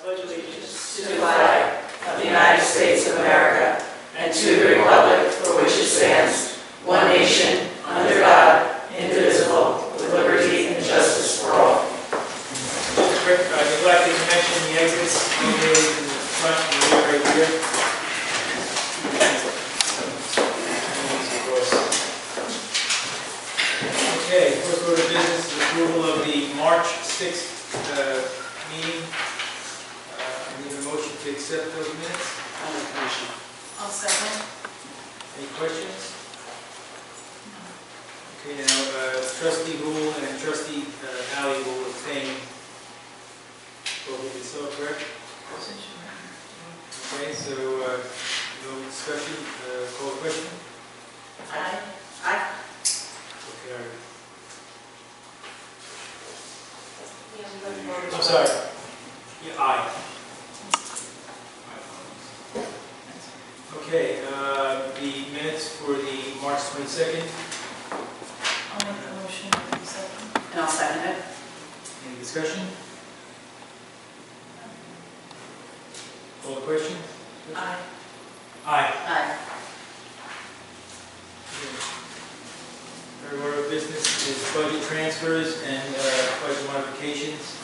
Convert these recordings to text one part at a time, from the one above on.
pledge allegiance to the flag of the United States of America and to the republic for which it stands, one nation, under God, indivisible, with liberty and justice for all. Neglected to mention the exits located in the front of the rear right here. Okay, first order of business is approval of the March 6th meeting. I need a motion to accept those minutes. I'll make a motion. I'll second. Any questions? Okay, now trustee Rule and trustee Alley will abstain. Both is so correct? Okay, so no discussion, call the question? Aye. Aye. Okay. I'm sorry. Yeah, aye. Okay, the minutes for the March 22nd, I'll make the motion. Second. And I'll second it. any discussion? Call the question? Aye. Aye. Aye. Third order of business is budget transfers and budget modifications.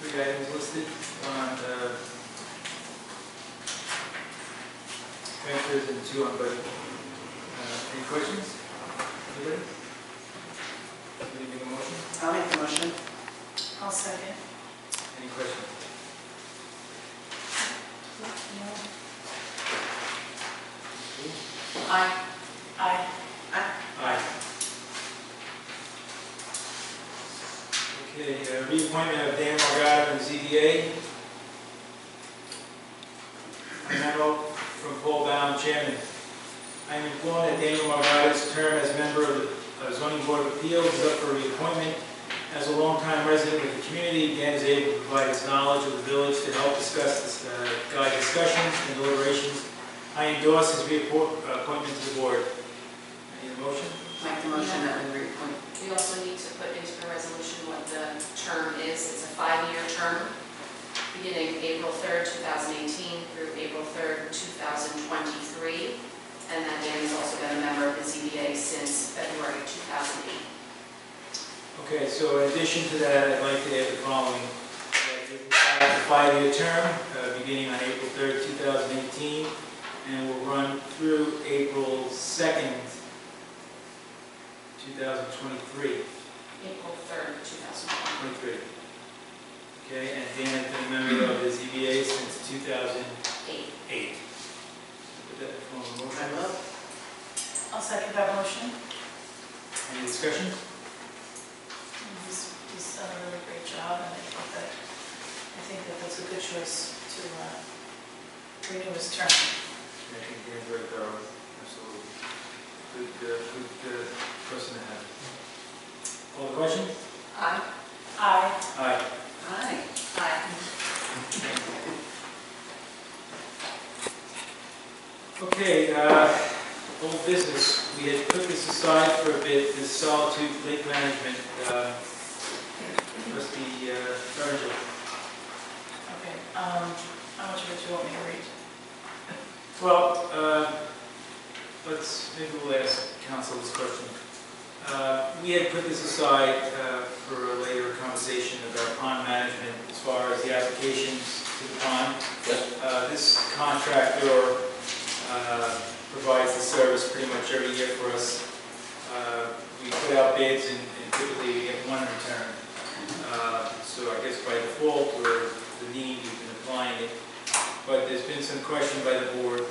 Three items listed on transfers and two on budget. Any questions? Anybody? Anybody make a motion? I'll make the motion. I'll second. Any questions? Aye. Aye. Aye. Okay, reappointment of Dan Morgado and ZBA. Memo from Paul Baum, Chairman. I am informed that Daniel Morgado's term as member of the Zoning Board of Appeals is up for reappointment. As a longtime resident of the community, Dan is able to provide his knowledge of the village to help discuss guide discussions and deliberations. I endorse his reappointment to the board. I need a motion? Make the motion that we reappoint. We also need to put into the resolution what the term is. It's a 5-year term, beginning April 3rd, 2018 through April 3rd, 2023. And that Dan has also been a member of the ZBA since February 2008. Okay, so in addition to that, I'd like to add the following. A 5-year term, beginning on April 3rd, 2018, and will run through April 2nd, 2023. April 3rd, 2023. Okay, and Dan has been a member of the ZBA since 2008. Put that in form of a I motion. will. I'll second that motion. Any discussion? He's done a really great job, and I think that that's a good choice to renew his term. I think Dan's very thorough, absolutely. Good person to have. Call the question? Aye. Aye. Aye. Aye. Aye. Okay, old business. We had put this aside for a bit, this solitude lake management, trustee Virgil. Okay, how much of it do you want me to read? Well, maybe we'll ask council this question. We had put this aside for a later conversation about pond management as far as the applications to the pond. This contractor provides the service pretty much every year for us. We put out bids and typically we get one return. So I guess by default, we're the need, we've been applying it. But there's been some question by the board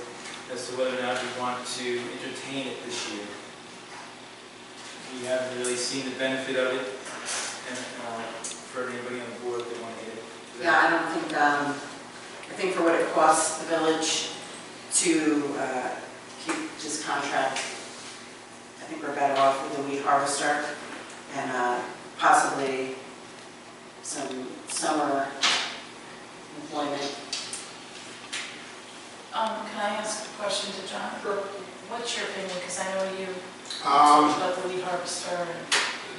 as to whether or not we want to entertain it this year. We haven't really seen the benefit of it, and for anybody on the board that want to get it. Yeah, I don't think, I think for what it costs the village to keep this contract, I think we're better off with the weed harvester and possibly some summer employment. Can I ask a question to John? Sure. What's your opinion? Because I know you talked about the weed harvester and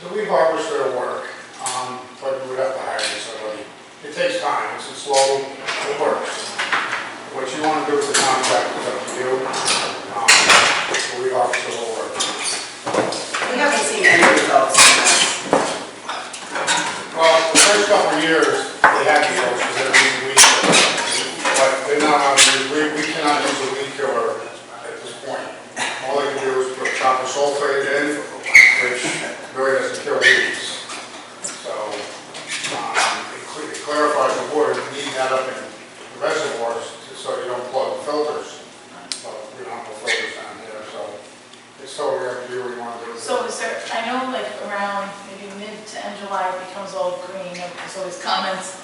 The weed harvester work, but we would have to hire somebody. It takes time, it's slow, it works. What you want to do with the contract is up to you. We offer the work. We haven't seen any results from that. Well, the first couple of years, they had results because they were using weed killer. But they're not allowed to use, we cannot use a weed killer at this point. All they can do is put copper sulfate in, which really doesn't kill weeds. So, it clarifies the water, you need that up in the reservoirs so you don't plug the filters. So we don't have no filters down here, so it's totally up to you what you want to do. So is there, I know like around maybe mid to end July, it becomes all green, and there's always comments.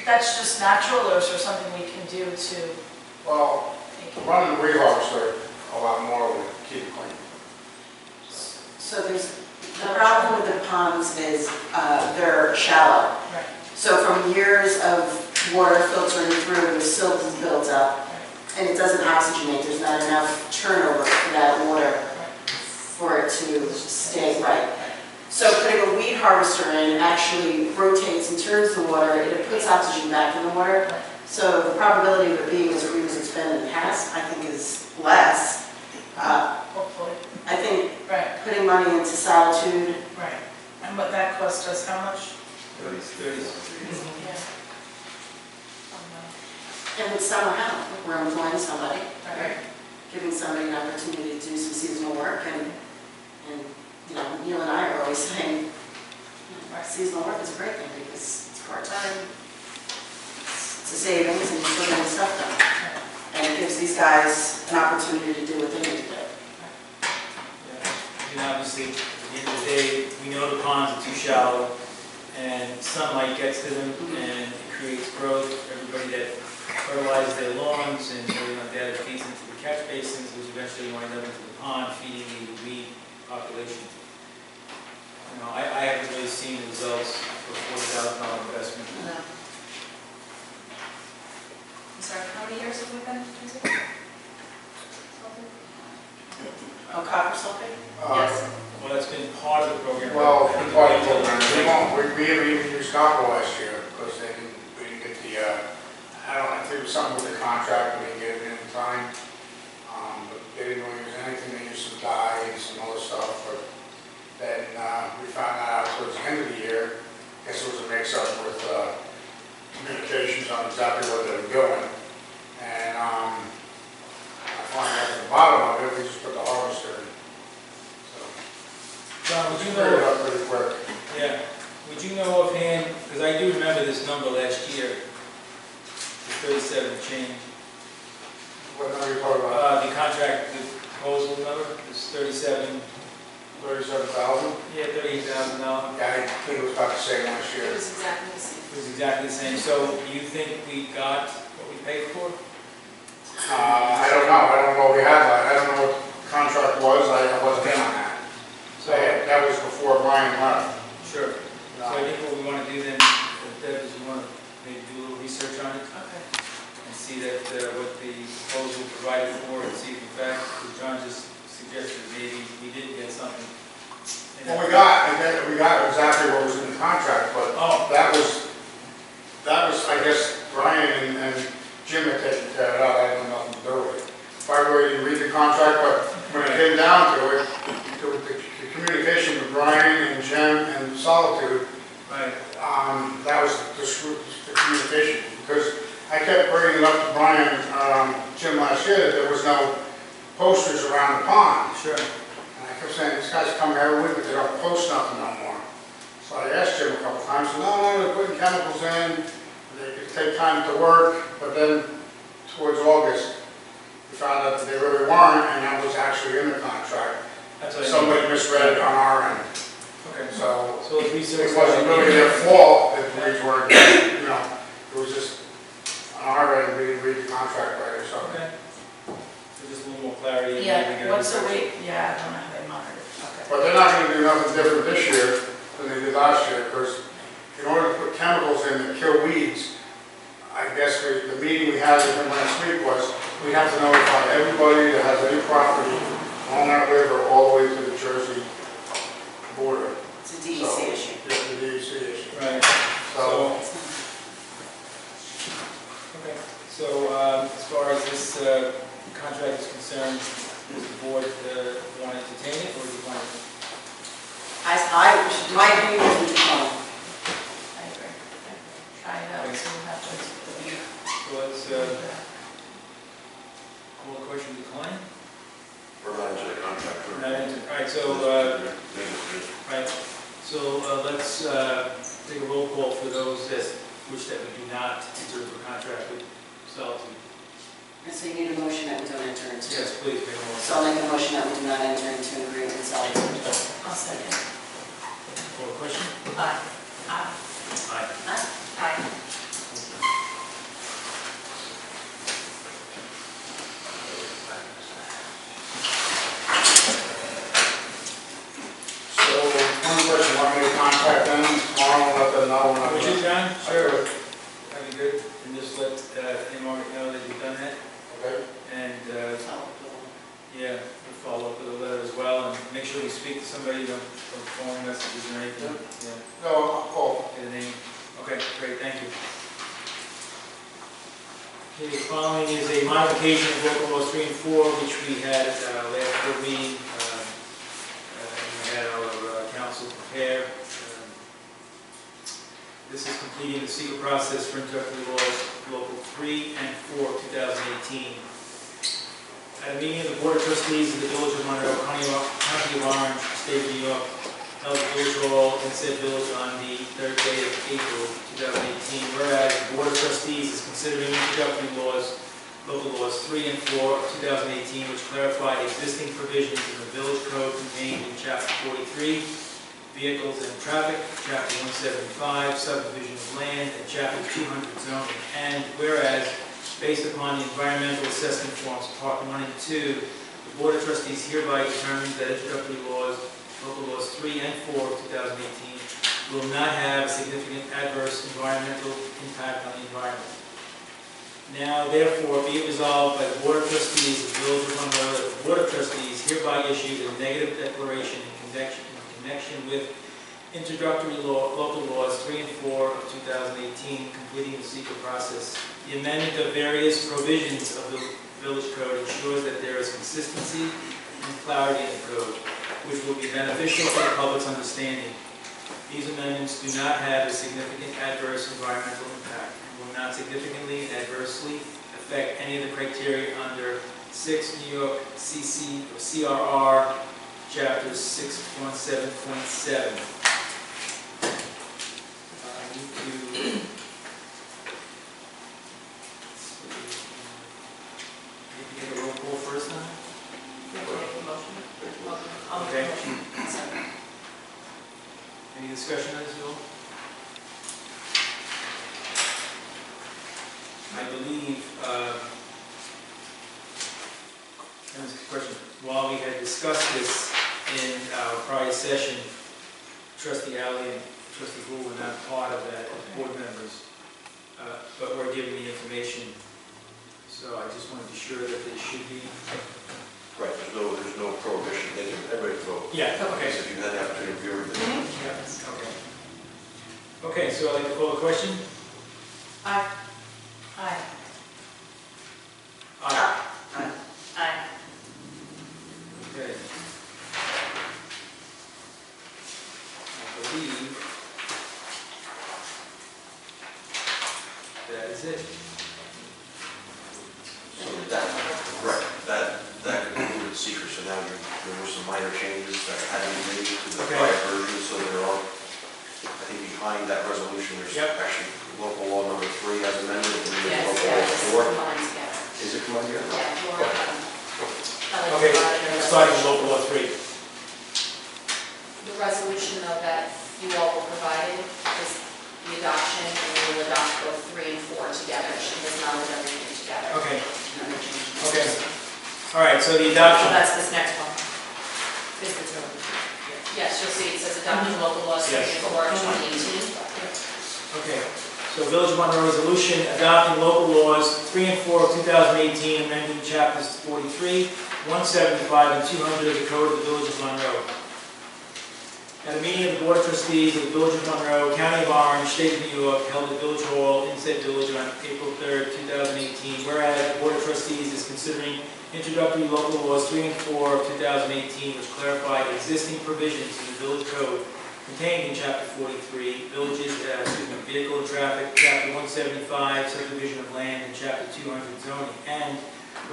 That's just natural, or is there something we can do to Well, make it? running the weed harvester a lot more would keep it clean. So the problem with the ponds is they're shallow. Right, So from years of water filtering through, the silt is built up, right, and it doesn't oxygenate. There's not enough turnover for that water right. for it to stay right. So putting a weed harvester in actually rotates and turns the water, it puts oxygen back in the water. Right. So the probability of it being as green as it's been in the past, I think, is less. Hopefully, I think right, putting money into solitude, right. And what that cost us, how much? 30. Yeah. and it's summer help, we're employing somebody, Right. giving somebody an opportunity to do some seasonal work, and you know, Neil and I are always saying, seasonal work is a great thing because it's part-time, it's a savings, and you're still getting stuff done. And it gives these guys an opportunity to do what they need to do. Yeah. And obviously, at the end of the day, we know the ponds are too shallow, and sunlight gets to them, and it creates growth. Everybody that fertilizes their lawns, and that feeds into the catch basins, which eventually wind up into the pond, feeding the weed population. You know, I haven't really seen the results for $40,000 investment. No. I'm sorry, how many years have we been using? Oh, copper sulfate? Yes. Well, that's been part of the program. Well, the party program, we even used copper last year because we didn't get the, I think it was something with the contract, we didn't get it in time. But they didn't really use anything, they used some dye and some other stuff, but then we found out towards the end of the year, I guess it was a mix-up with communications on exactly what they were doing. And I finally got to the bottom of it, we just put the harvester in. So, John, would you cleared it know, up pretty quick. yeah, would you know offhand, because I do remember this number last year, the 37 change. What number are you talking about? The contract, the proposal number is 37, 37,000? yeah, $38,000. Yeah, I think it was about the same last It year. was exactly the same. It was exactly the same. So do you think we got what we paid for? I don't know what we had, I don't know what the contract was, I wasn't in on that. So, That was before Brian left. sure. So I think what we want to do then, Deb, is we want to maybe do a little research on it Okay. and see that what the proposal provided for, and see if in fact, as John just suggested, maybe we didn't get something. Well, we got exactly what was in the contract, but Oh, that was, I guess, Brian and Jim had taken care of that, I had nothing to do with it. By the way, didn't read the contract, but when it came down to it, the communication with Brian and Jim and Solitude, right. that was the communication, because I kept bringing it up to Brian, Jim last year, that there was no posters around the pond. Sure. And I kept saying, these guys come every week, but they don't post nothing no more. So I asked Jim a couple times, he said, no, they're putting chemicals in, they could take time to work, but then towards August, we found out that they really weren't, and that was actually in the contract. That's what I Somebody misread it on our end. Okay. So So let's research. it wasn't really their fault that the reads weren't, it was just on our end, we didn't read the contract right or something. Okay. So just a little more clarity. and maybe Yeah, get a what's the research. rate? Yeah, I don't know how they monitor it. Okay. But they're not gonna do nothing different this year than they did last year, because in order to put chemicals in that kill weeds, I guess the meeting we had with them last week was, we have to notify everybody that has any property on that river all the way to the Jersey border. It's a DEC issue. Just the DEC issue. Right. So, Okay. So as far as this contract is concerned, does the board want to entertain it, or do you want to? My opinion is we can. I agree. Try it out, see what happens. So let's call the question decline. We're not into the contract. All right, so let's take a roll call for those that wish that we do not enter into a contract with Solitude. And so you need a motion that we don't enter into. Yes, please, make a So I'll make a motion that we do not enter into an agreement with Solitude. I'll second. Call the question? Aye. Aye. Aye. Aye. so one question, want me to contact them tomorrow and let them know when I'm Would you, done? John? Sure. That'd be good. And just let Mark know that you've done that. Okay? And, yeah, we'll follow up with a letter as well. And make sure we speak to somebody, don't phone messages or anything. Yeah. No, I'll call. Get a name. Okay, great, thank you. Okay, the following is a modification of local laws 3 and 4, which we had at our last board meeting. We had our council prepare. This is completing the secret process for introductory laws, local 3 and 4 of 2018. At a meeting of the Board of Trustees of the Village of Monroe, County of Orange, State of New York, held at Village Hall in said village on the 3rd day of April 2018. Whereas the Board of Trustees is considering introductory laws, local laws 3 and 4 of 2018, which clarify existing provisions in the village code contained in Chapter 43, Vehicles and Traffic, Chapter 175, Subdivision of Land, and Chapter 200, Zoning. And whereas, based upon the environmental assessment forms, Part 1 and 2, the Board of Trustees hereby determines that introductory laws, local laws 3 and 4 of 2018, will not have significant adverse environmental impact on the environment. Now, therefore, be it resolved by the Board of Trustees of the Village of Monroe that the Board of Trustees hereby issues a negative declaration in connection with introductory local laws 3 and 4 of 2018, completing the secret process. The amendment of various provisions of the village code ensures that there is consistency and clarity in the code, which will be beneficial to the public's understanding. These amendments do not have a significant adverse environmental impact and will not significantly and adversely affect any of the criteria under 6 New York CRR, Chapter 617.7. I need to... Take a roll call first now? Okay. Any discussion on this bill? I believe, and this question, while we had discussed this in our prior session, Trustee Alley and Trustee Gould were not part of that as board members, but we're given the information, so I just want to be sure that they should be. Right, there's no prohibition, everybody can vote. Yeah, okay. So if you had the opportunity to review everything. Yeah, okay. Okay, so I'd like to call the question. Aye. Aye. Aye. Aye. Okay. I believe that is it. So that concluded secret, so now there were some minor changes that had to be made to the Okay. prior version, so there are, I think behind that resolution, there's Yep. actually local law number 3 as amended, and then Yes, local yeah, law it's 4. combined together. Is it combined together? Yeah, Laura, Okay, starting with local law 3. the resolution though that you all were provided is the adoption, and we will adopt both 3 and 4 together. She has not done everything together. Okay, No change. okay. All right, so the So adoption. that's this next one. Is the two. Yes, you'll see, it says adopting local laws 3 Yes. and 4 of 2018. Okay, so Village of Monroe resolution adopting local laws 3 and 4 of 2018, amending chapters 43, 175, and 200 of the Code of the Village of Monroe. At a meeting of the Board of Trustees of the Village of Monroe, County of Orange, State of New York, held at Village Hall in said village on April 3rd, 2018, whereas the Board of Trustees is considering introductory local laws 3 and 4 of 2018, which clarify existing provisions in the village code contained in Chapter 43, Vehicle and Traffic, Chapter 175, Subdivision of Land, and Chapter 200, Zoning. And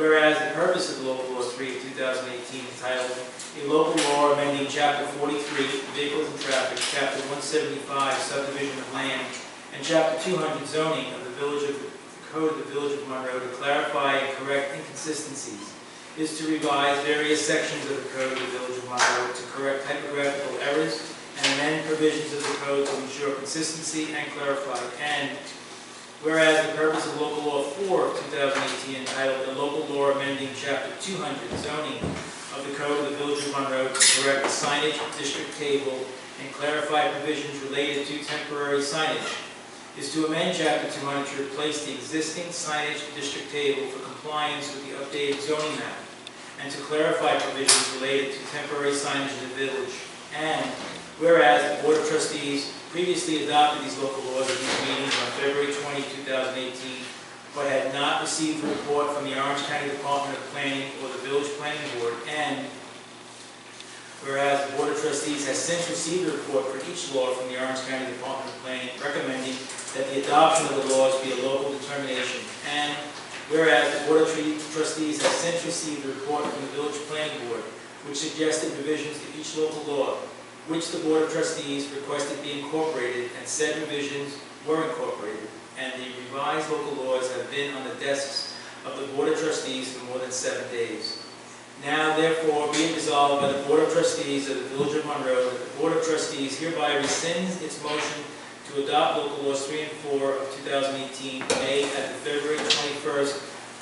whereas the purpose of the local law 3 of 2018 entitled a local law amending Chapter 43, Vehicles and Traffic, Chapter 175, Subdivision of Land, and Chapter 200, Zoning of the Code of the Village of Monroe to clarify and correct inconsistencies, is to revise various sections of the Code of the Village of Monroe to correct typographical errors and amend provisions of the Code to ensure consistency and clarify. And whereas the purpose of local law 4 of 2018 entitled a local law amending Chapter 200, Zoning of the Code of the Village of Monroe to correct the signage district table and clarify provisions related to temporary signage, is to amend Chapter 200 to replace the existing signage district table for compliance with the updated zoning map, and to clarify provisions related to temporary signage in the village. And whereas the Board of Trustees previously adopted these local laws at these meetings on February 20, 2018, but had not received a report from the Orange County Department of Planning or the Village Planning Board. And whereas the Board of Trustees has since received a report for each law from the Orange County Department of Planning recommending that the adoption of the laws be a local determination. And whereas the Board of Trustees has since received a report from the Village Planning Board which suggested revisions to each local law, which the Board of Trustees requested be incorporated, and said revisions were incorporated, and the revised local laws have been on the desks of the Board of Trustees for more than 7 days. Now, therefore, be it resolved by the Board of Trustees of the Village of Monroe that the Board of Trustees hereby rescinds its motion to adopt local laws 3 and 4 of 2018 made at the February 21st,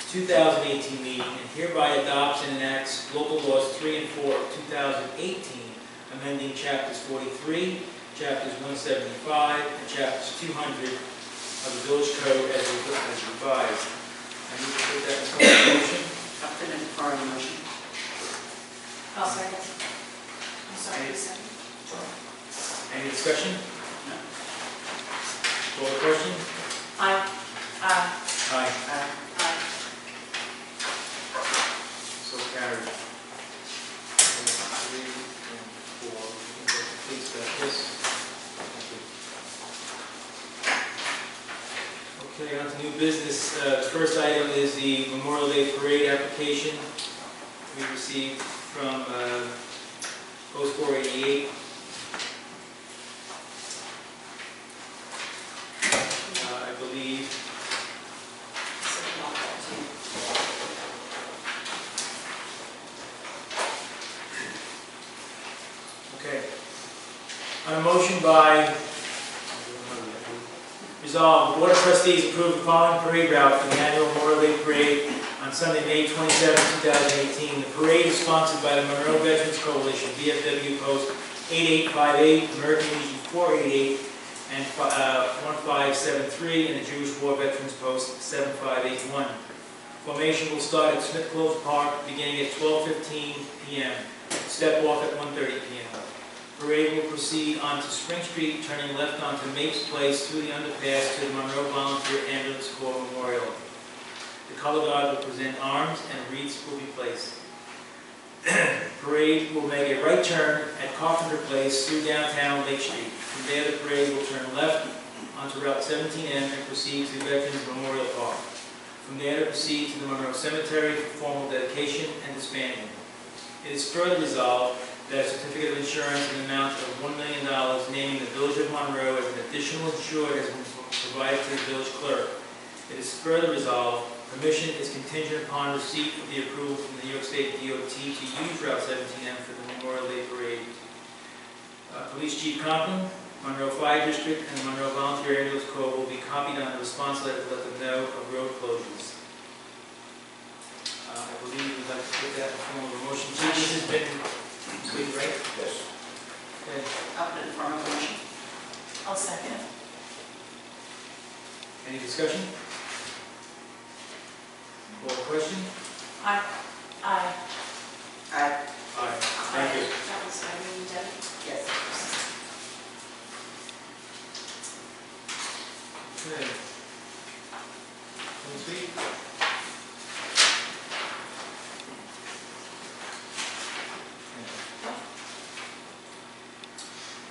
2018 meeting, and hereby adopts and enacts local laws 3 and 4 of 2018, amending Chapters 43, Chapters 175, and Chapters 200 of the Village Code as revised. I need to put that in form of motion. I'll put it in form of motion. I'll second. I'm sorry, you second. Any discussion? No. Call the question? Aye. Aye. Aye. Aye. Aye. So carried. 3 and 4. Please, this. Okay, on to new business. The first item is the Memorial Day Parade application we received from Post 488. I believe. Okay. On a motion by resolved, the Board of Trustees approved the following parade route for the annual Memorial Day Parade on Sunday, May 27, 2018. The parade is sponsored by the Monroe Veterans Coalition, VFW Post 8858, American Legion 488, and 1573, and the Jewish War Veterans Post 7581. Formation will start at Smith Clove Park beginning at 12:15 p.m. Step off at 1:30 p.m. Parade will proceed onto Spring Street, turning left onto Mapes Place through the underpass to the Monroe Volunteer Ambulance Corps Memorial. The color guard will present arms and wreaths will be placed. Parade will make a right turn at Carpenter Place through downtown Lake Street. From there, the parade will turn left onto Route 17M and proceed to Veterans Memorial Park. From there, to proceed to the Monroe Cemetery for formal dedication and disbanding. It is further resolved that a certificate of insurance in the amount of $1 million naming the Village of Monroe as an additional insured has been provided to the village clerk. It is further resolved, permission is contingent upon receipt of the approval from the New York State DOT to use Route 17M for the Memorial Day Parade. Police Chief Conklin, Monroe Fire District, and the Monroe Volunteer Ambulance Corps will be copied on the response letter to let them know of road closures. I believe we'd like to put that in form of a motion. Chief, this has been completed, right? Yes. Okay. I'll put it in form of motion. I'll second. Any discussion? Call the question? Aye. Aye. Aye. Aye. Thank you. That was Irene Debbie. Yes. Okay. Clean sweep.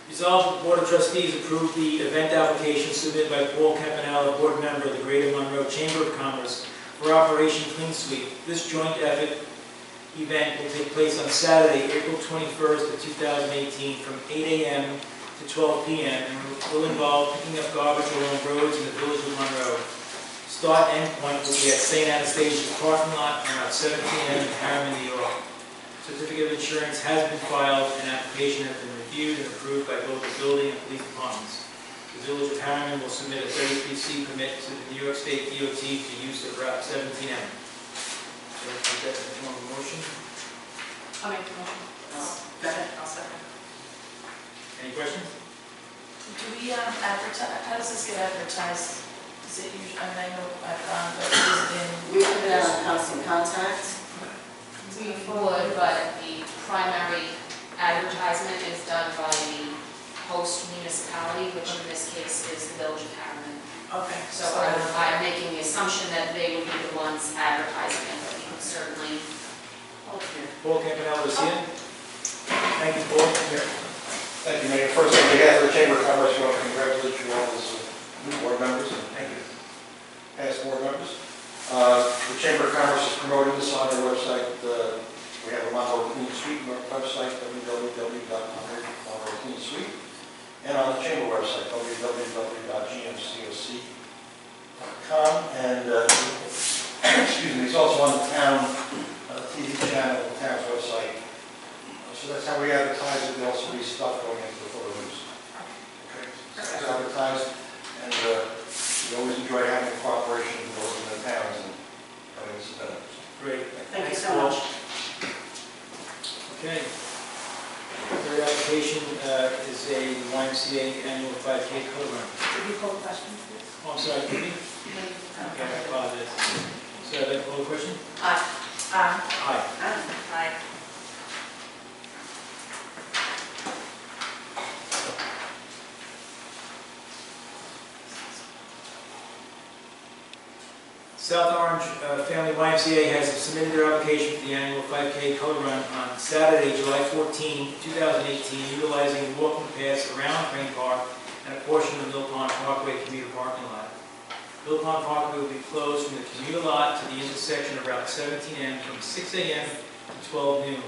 Resolved, the Board of Trustees approved the event application submitted by Paul Campanella, board member of the Greater Monroe Chamber of Commerce for Operation Clean Sweep. This joint effort event will take place on Saturday, April 21st of 2018 from 8 a.m. to 12 p.m. and will involve picking up garbage along roads in the village of Monroe. Start and end point will be at St. Anastasia's parking lot around 7 p.m. in Harriman, New York. Certificate of insurance has been filed and application has been reviewed and approved by both the building and police departments. The village of Harriman will submit a 33C permit to the New York State DOT for use of Route 17M. So put that in the form of a motion. I'll make the motion. Go ahead. I'll second. Any questions? Do we advertise, how does this get advertised? Is it usually, I mean, I know I've gone, but is it in? We put it out on Constant Contact. We would, but the primary advertisement is done by the host municipality, which in this case is the village of Harriman. Okay. So I'm making the assumption that they would be the ones advertising it, but we could certainly. Paul Campanella is here. Thank you, Paul. Thank you, Mayor. First, on behalf of the Chamber of Commerce, I want to congratulate you all as new board members and Thank you. past board members. The Chamber of Commerce is promoting this on their website. We have a Monroe Clean Sweep website, www.monroe.cleansweep, and on the Chamber website, www.gmcoc.com. And excuse me, it's also on the town TV channel, the town's website. So that's how we advertise it. There'll also be stuff going into the photo news. Okay, so it's advertised, and we always enjoy having cooperation with those in the towns and having this event. Great. Thank you Thanks, so Paul. much. Okay. Third application is a YMCA annual 5K color run. Did you call the question, please? Oh, I'm sorry, did you? Okay, I apologize. So, that call the question? Aye. Aye. Aye. South Orange Family YMCA has submitted their application for the annual 5K color run on Saturday, July 14, 2018, utilizing the walking paths around Crane Park and a portion of the Mill Pond Parkway commuter parking lot. Mill Pond Parkway will be closed from the commuter lot to the intersection of Route 17M from 6 a.m. to 12 noon.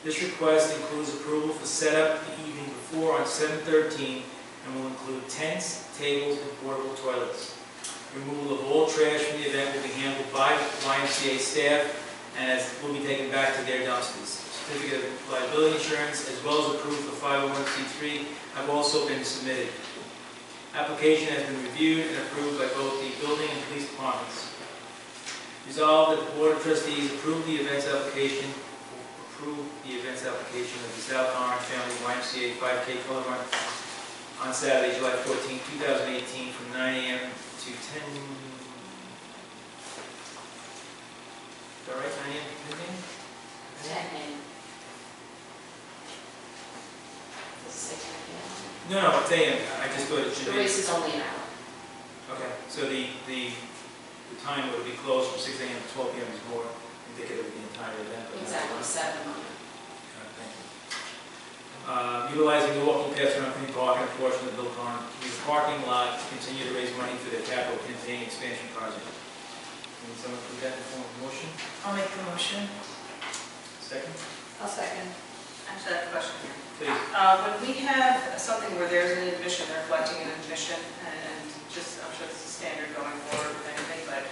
This request includes approval for setup the evening before on 7/13 and will include tents, tables, and portable toilets. Removal of all trash from the event will be handled by YMCA staff and will be taken back to their dumpsters. Certificate of liability insurance as well as a proof of 501c3 have also been submitted. Application has been reviewed and approved by both the building and police departments. Resolved that the Board of Trustees approve the events application of the South Orange Family YMCA 5K color run on Saturday, July 14, 2018 from 9 a.m. to 10. Is that right, 9 a.m. to 10 a.m.? 10 a.m. Does it say 10 a.m.? No, it's a.m. I just thought it should The be. race is only an hour. Okay, so the time would be closed from 6 a.m. to 12 p.m. is more indicative of the entire event. But Exactly, 7 a.m. Thank you. Utilizing the walking paths around Queen Park and a portion of the Mill Pond parking lot to continue to raise money for the capital campaign expansion project. Can someone put that in the form of a motion? I'll make the motion. Second? I'll second. Actually, I have a question here. Please. When we have something where there's an admission, they're collecting an admission, and just, I'm sure this is standard going forward with anything, but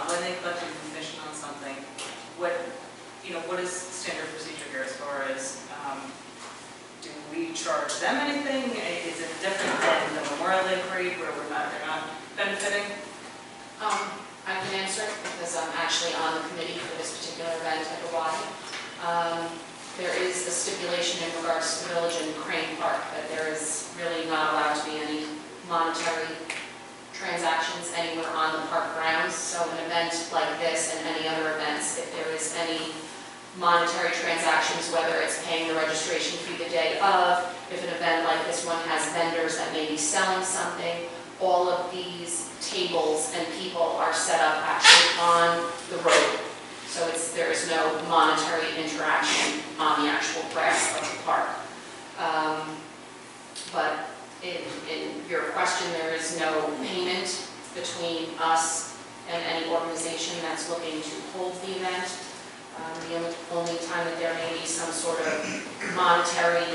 when they collect an admission on something, what is standard procedure here as far as, do we charge them anything? Is it different than the Memorial Day parade where they're not benefiting? I can answer because I'm actually on the committee for this particular event at Hawaii. There is a stipulation in regards to the village and Crane Park that there is really not allowed to be any monetary transactions anywhere on the park grounds. So an event like this and any other events, if there is any monetary transactions, whether it's paying the registration fee the day of, if an event like this one has vendors that may be selling something, all of these tables and people are set up actually on the road. So there is no monetary interaction on the actual grass of the park. But in your question, there is no payment between us and any organization that's looking to hold the event. The only time that there may be some sort of monetary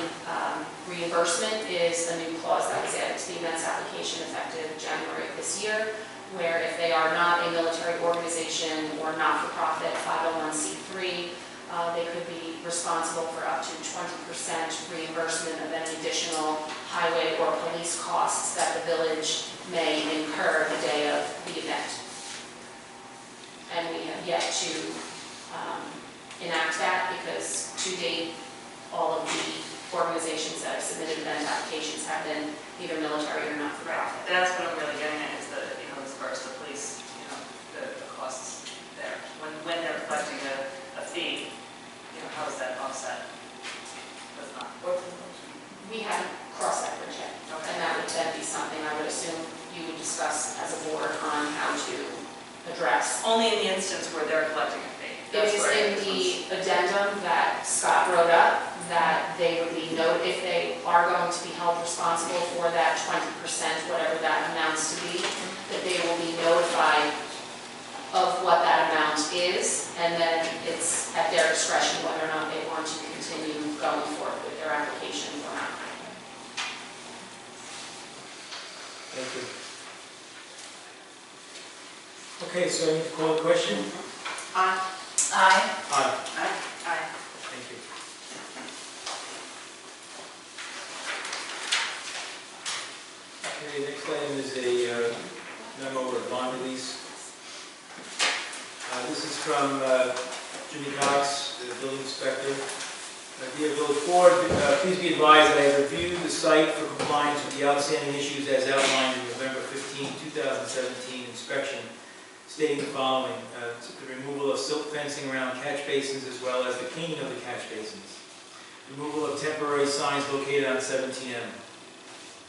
reimbursement is a new clause that was added to the events application effective January of this year, where if they are not a military organization or not-for-profit 501c3, they could be responsible for up to 20% reimbursement of any additional highway or police costs that the village may incur the day of the event. And we have yet to enact that because to date, all of the organizations that have submitted event applications have been either military or not-for-profit. That's what I'm really getting at, is the, as far as the police, the costs there. When they're collecting a fee, how is that offset? That's not. We haven't crossed that bridge yet. Okay. And that would then be something I would assume you would discuss as a board on how to address. Only in the instance where they're collecting a fee. It is in the addendum that Scott wrote up that they would be if they are going to be held responsible for that 20%, whatever that amounts to be, that they will be notified of what that amount is, and then it's at their discretion whether or not they want to continue going forward with their application or not. Thank you. Okay, so I need to call the question? Aye. Aye. Aye. Aye. Thank you. Okay, next item is a memo or bond release. This is from Jimmy Cox, the building inspector. Dear Village Board, please be advised that I have reviewed the site for compliance with the outstanding issues as outlined in November 15, 2017 inspection, stating the following: the removal of silk fencing around catch basins as well as the cleaning of the catch basins. Removal of temporary signs located on 17M.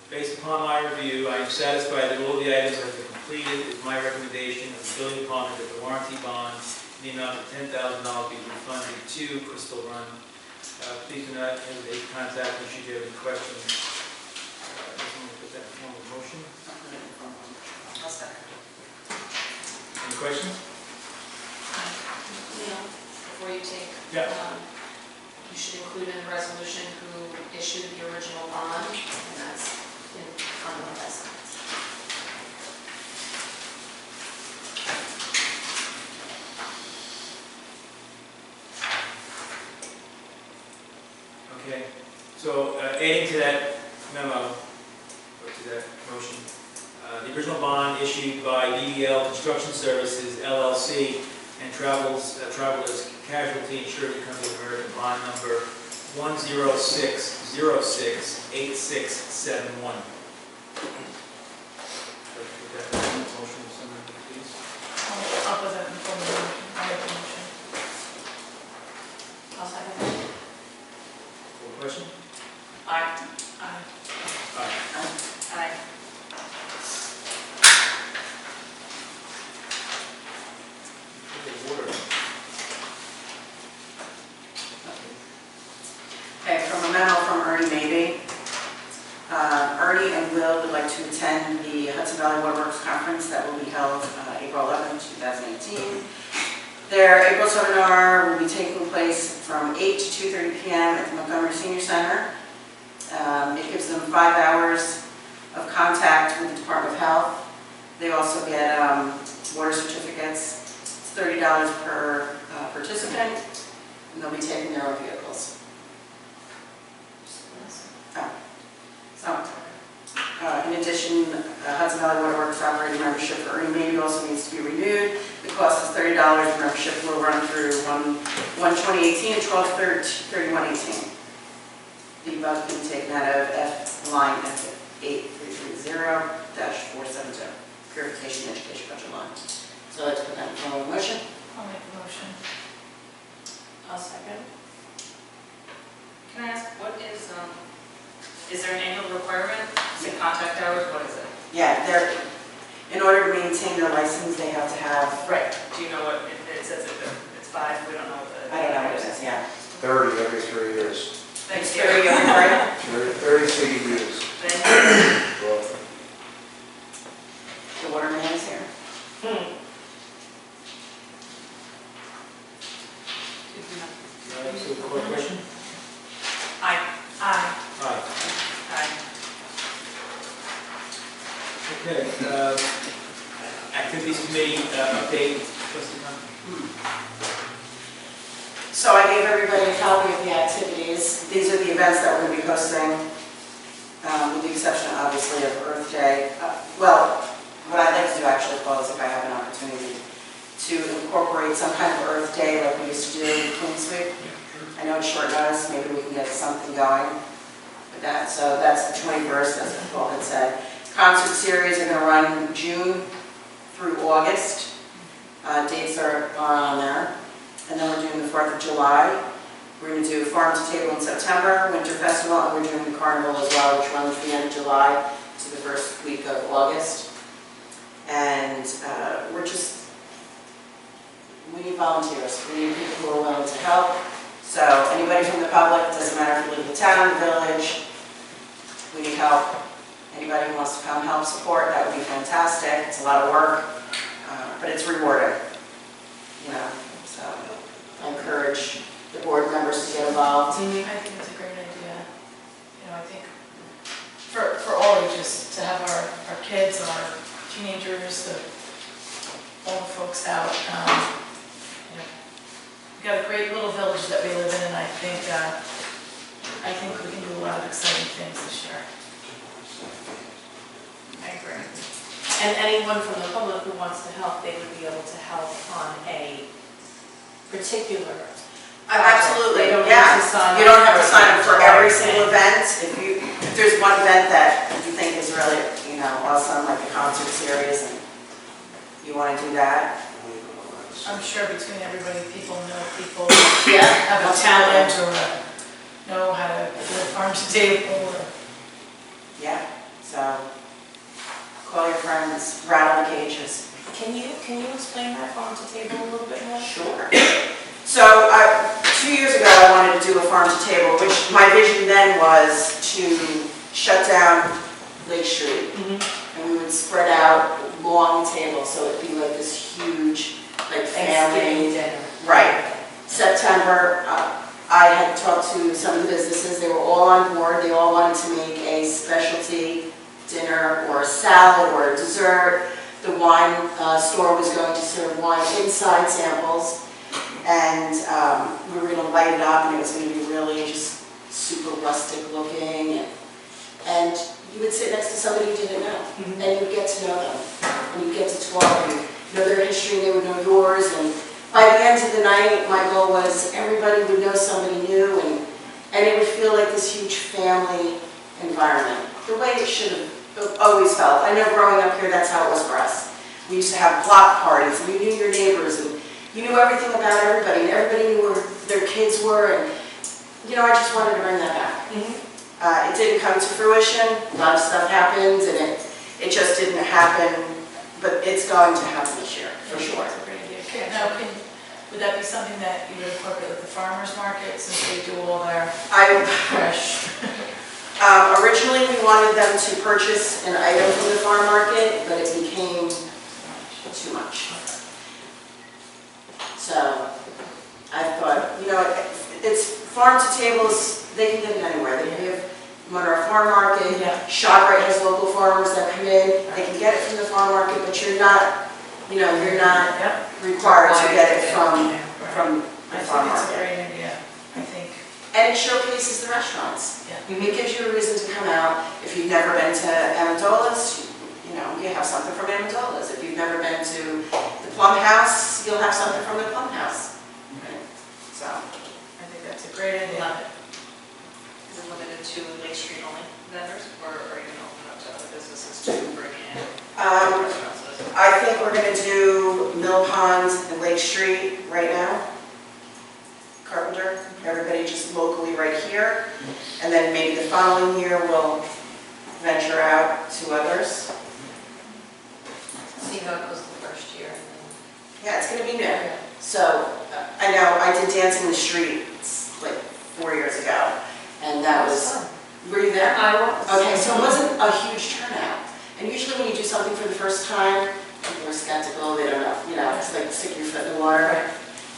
Based upon my review, I am satisfied that all the items have been completed. It is my recommendation of the building department that the warranty bond in the amount of $10,000 be refunded to Crystal Run. Please do not hesitate to contact me should you have any questions. Someone put that in form of motion. I'll second. Any questions? Neil, before you take, Yeah. you should include in the resolution who issued the original bond, and that's in front of us. Okay. So adding to that memo, or to that motion, the original bond issued by DDL Construction Services, LLC, and Travelers Casualty Insurance Company of America, bond number 106068671. Motion, someone, please. I'll put that in form of motion. I'll make the motion. I'll second. Full question? Aye. Aye. Aye. Aye. Okay, water. Okay, from a memo from Ernie Maybe. Ernie and Will would like to attend the Hudson Valley Waterworks Conference that will be held April 11, 2018. Their April seminar will be taking place from 8 to 2:30 p.m. at the Montgomery Senior Center. It gives them 5 hours of contact with the Department of Health. They also get water certificates. It's $30 per participant, and they'll be taking their own vehicles. In addition, Hudson Valley Waterworks operating membership for Ernie Maybe also needs to be renewed. The cost is $30. Membership will run through 1/2018 and 12/31/18. The above can be taken out of line F8330-470, Purification Education Budget line. So I'd like to put that in form of a motion. I'll make the motion. I'll second. Can I ask, what is there an annual requirement? Is it contact hours? What is it? Yeah, they're, in order to maintain their license, they have to have, Right. Do you know what, it says it's 5, we don't know what the. I don't know what it is, yeah. 30 every 3 years. Thank It's you. very good, right? 30 CEUs. Thank you. Well, The waterman is here. So, core question? Aye. Aye. Aye. Aye. Okay, activities committee update, trustee Conlon? So I gave everybody a copy of the activities. These are the events that we're going to be hosting, with the exception, obviously, of Earth Day. Well, what I'd like to do actually, Paul, is if I have an opportunity to incorporate some kind of Earth Day like we used to do in Clean Sweep. I know it's short notice, maybe we can get something going with that. So that's the 21st, as Paul had said. Concert series are going to run June through August. Dates are on there. And then we're doing the 4th of July. We're going to do Farm to Table in September, Winter Festival, and we're doing the Carnival as well, which runs the end of July to the first week of August. And we need volunteers. We need people who are willing to help. So anybody from the public, doesn't matter if you live in the town, the village, we need help. Anybody who wants to come help support, that would be fantastic. It's a lot of work, but it's rewarding, you know. So I encourage the board members to get involved. I think it's a great idea. You know, I think for all ages, to have our kids, our teenagers, all the folks out. You know, we've got a great little village that we live in, and I think we can do a lot of exciting things this year. I agree. And anyone from the public who wants to help, they would be able to help on a particular. Absolutely, They don't yeah. have to sign up You don't have to for sign up for every everything. single event. If there's one event that you think is really, you know, awesome, like the concert series, and you want to do that. I'm sure between everybody, people know people Yeah. have a talent or know how to do a farm to table or. Yeah, so call your friends, rattle the cages. Can you explain that farm to table a little bit more? Sure. So 2 years ago, I wanted to do a farm to table, which my vision then was to shut down Lake Street. And we would spread out long tables, so it'd be like this huge, like Thanksgiving family. dinner. Right. September, I had talked to some of the businesses, they were all on board, they all wanted to make a specialty dinner or a salad or a dessert. The wine store was going to serve wine inside samples, and we were going to light it up, and it was going to be really just super rustic looking. And you would sit next to somebody you didn't know, and you would get to know them, and you get to talk, and know their history, they would know yours. And by the end of the night, my goal was everybody would know somebody new, and it would feel like this huge family environment, the way it should have always felt. I know growing up here, that's how it was for us. We used to have block parties, and you knew your neighbors, and you knew everything about everybody, and everybody knew where their kids were, and, you know, I just wanted to bring that back. It didn't come to fruition, a lot of stuff happened, and it just didn't happen, but it's going to happen this year, for sure. That's a great idea. Now, would that be something that you would incorporate with the farmers market, since they do all their fresh? Originally, we wanted them to purchase an item from the farm market, but it became too much. So I thought, you know, it's farm to tables, they can get it anywhere. They can have Monroe Farm Market, Yeah. ShopRite has local farmers that come in, they can get it from the farm market, but you're not, you know, you're not Yep. required to get it from I the farm think it's a market. great idea, I think. And it showcases the restaurants. Yeah. It gives you a reason to come out. If you've never been to Amendola's, you know, you have something from Amendola's. If you've never been to the Plum House, you'll have something from the Plum House. So, I think that's a great idea. Love it. Is it limited to Lake Street only vendors, or are you going to open up to other businesses to bring in restaurants? I think we're going to do Mill Pond and Lake Street right now. Carpenter, everybody just locally right here. And then maybe the following year we'll venture out to others. See how it goes the first year and then. Yeah, it's gonna be new. So, I know, I did Dancing in the Streets like 4 years ago, and that was, were you there? I was. Okay, so it wasn't a huge turnout. And usually when you do something for the first time, people are skeptical, they don't know, you know, it's like sticking your foot in the water. Right.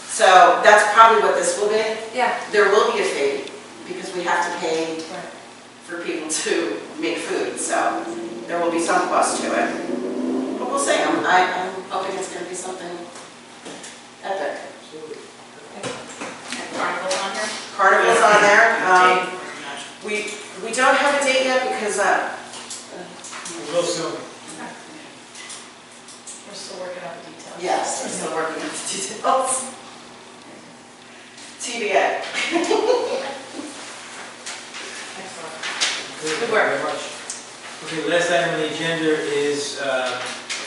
So that's probably what this will be. Yeah. There will be a fee, because we have to pay Right. for people to make food, so there will be some cost to it. But we'll see, I'm hoping it's gonna be something epic. And Carnival's on here? Carnival's on there. Date. We don't have a date yet because, Real soon. We're still working out the details. yes, we're still working on the details. TBA. Excellent. Good Good work. very much. Okay, last item on the agenda is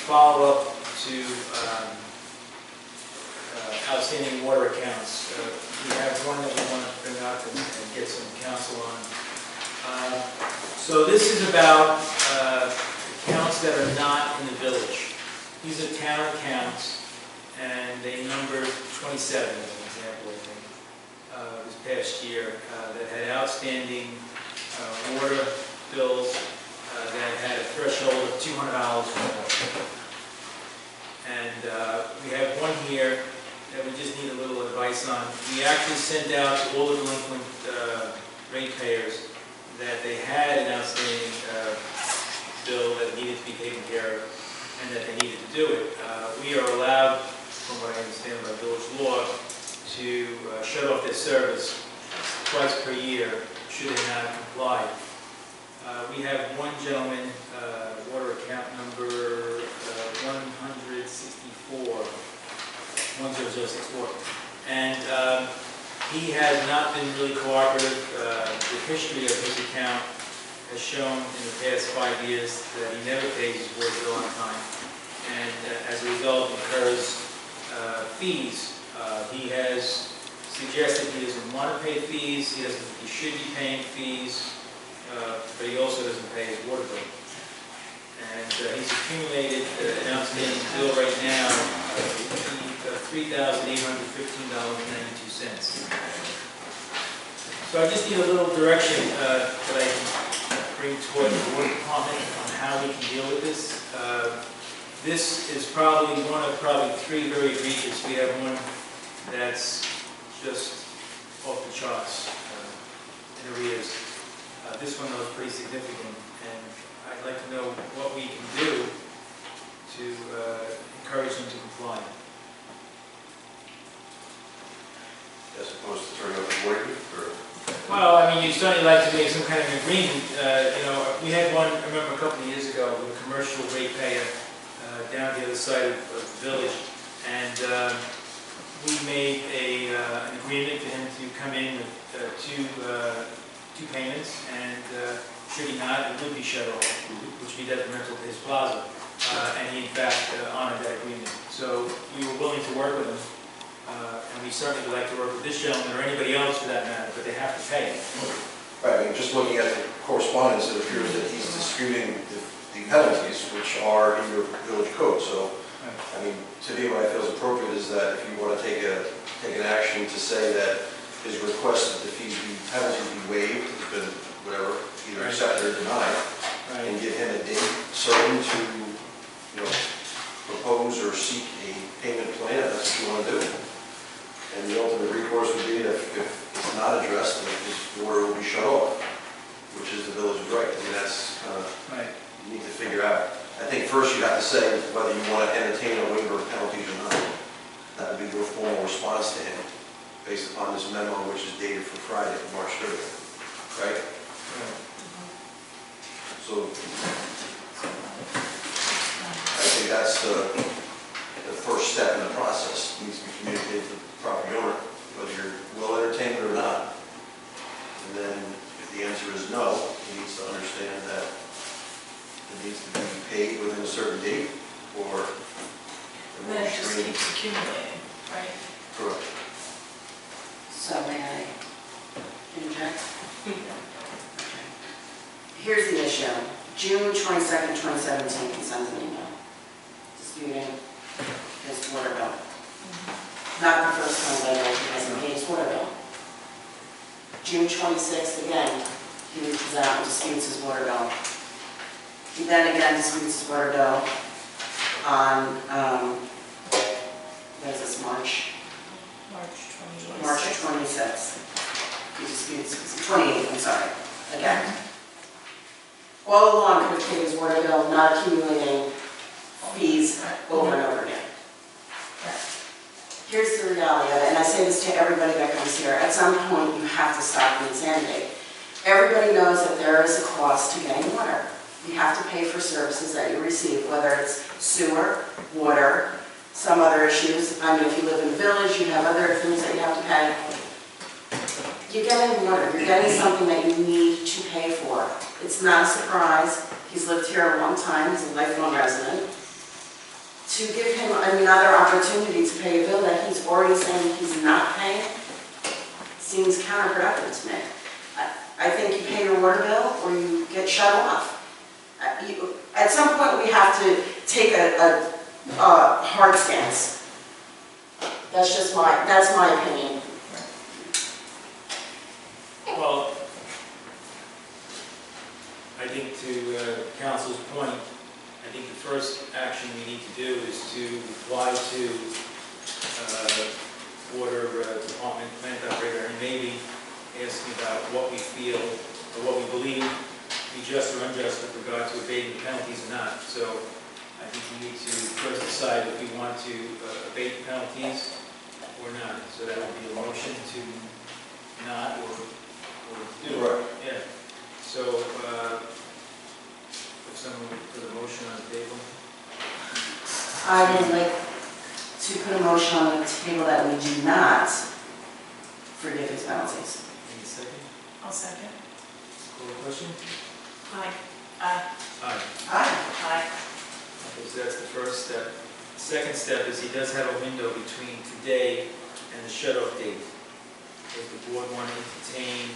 follow-up to outstanding water accounts. We have one that we want to bring up and get some counsel on. So this is about accounts that are not in the village. These are town accounts, and they number 27 as an example, I think, this past year, that had outstanding water bills that had a threshold of $200 or more. And we have one here that we just need a little advice on. We actually sent out to all the delinquent ratepayers that they had an outstanding bill that needed to be taken care of and that they needed to do it. We are allowed, from what I understand by village law, to shut off their service twice per year should they not comply. We have one gentleman, water account number 1064, and he has not been really cooperative. The history of his account has shown in the past 5 years that he never pays his water bill on time, and as a result incurs fees. He has suggested he doesn't want to pay fees, he should be paying fees, but he also doesn't pay his water bill. And he's accumulated an outstanding bill right now of $3,815.92. So I just need a little direction that I can bring toward the water department on how we can deal with this. This is probably one of three very egregious. We have one that's just off the charts in arrears. This one though is pretty significant, and I'd like to know what we can do to encourage them to comply. As opposed to turning off the water heat, or? Well, I mean, you'd certainly like to make some kind of an agreement. You know, we had one, I remember a couple of years ago, with a commercial ratepayer down the other side of the village, and we made an agreement for him to come in with two payments, and should he not, it would be shut off, which would be detrimental to his plaza. And he, in fact, honored that agreement. So we were willing to work with him, and we certainly would like to work with this gentleman or anybody else for that matter, but they have to pay. Right, I mean, just looking at the correspondence, it appears that he's disputing the penalties, which are in your village code. So, I mean, to me, what I feel is appropriate is that if you want to take an action to say that his request that the penalties be waived, has been whatever, either accepted or denied, and give him a date certain to, you know, propose or seek a payment plan, if that's what you want to do. And the ultimate recourse would be that if it's not addressed, then his water will be shut off, which is the village's right. I mean, that's kind of, you need to figure out. I think first you have to say whether you want to entertain a waiver of penalties or not. That would be your formal response to him, based upon this memo, which is dated for Friday, March 30th, right? So, I think that's the first step in the process. It needs to be communicated to the property owner, whether you're will entertain it or not. And then, if the answer is no, he needs to understand that it needs to be paid within a certain date, or And then it just keeps accumulating, right? Correct. So may I interject? Here's the issue. June 22nd, 2017, he sends an email to disputing his water bill. Not the first time that he hasn't paid his water bill. June 26th, again, he reaches out and disputes his water bill. He then again disputes his water bill on, what is this, March 26th. He disputes, 28th, I'm sorry, again. All along, could have paid his water bill, not accumulating fees over and over again. Here's the reality of it, and I say this to everybody that comes here. At some point, you have to stop the insanity. Everybody knows that there is a cost to getting water. You have to pay for services that you receive, whether it's sewer, water, some other issues. I mean, if you live in a village, you have other things that you have to pay. You're getting water. You're getting something that you need to pay for. It's not a surprise. He's lived here a long time. He's a lifelong resident. To give him another opportunity to pay a bill that he's already saying he's not paying seems counterproductive to me. I think you pay your water bill or you get shut off. At some point, we have to take a hard stance. That's my opinion. Well, I think to council's point, I think the first action we need to do is to apply to water department plant operator and maybe asking about what we feel or what we believe to be just or unjust with regard to abating penalties or not. So I think we need to first decide if we want to abate penalties or not. So that would be a motion to not or do. Right. Yeah. So if someone would put a motion on the table. I would like to put a motion on the table that we do not forgive his penalties. Any second? I'll second. Call the question? Aye. Aye. Aye. Aye. Okay, so that's the first step. The second step is he does have a window between today and the shut-off date. Does the board want to entertain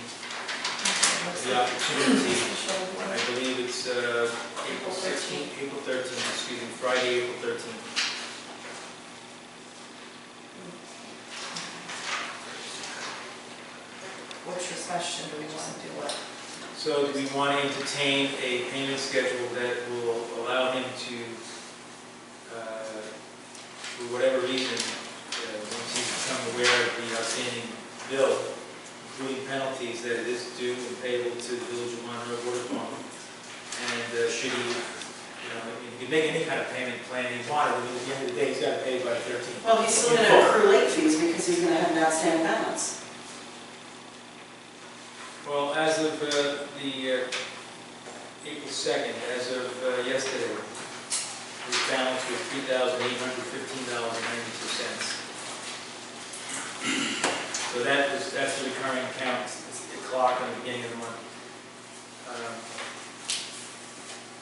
the opportunity? I believe it's April 13th, excuse me, Friday, April 13th. Which question do we want to do what? So do we want to entertain a payment schedule that will allow him to, for whatever reason, once he's become aware of the outstanding bill, including penalties, that it is due and payable to the Village of Monroe Water Department? And should he, he can make any kind of payment plan he wanted, but at the end of the day, he's got to pay by 13th. Well, he's still going to accrue late fees because he's going to have an outstanding balance. Well, as of the April 2nd, as of yesterday, his balance was $3,815.92. So that's the recurring account. It's the clock on the beginning of the month.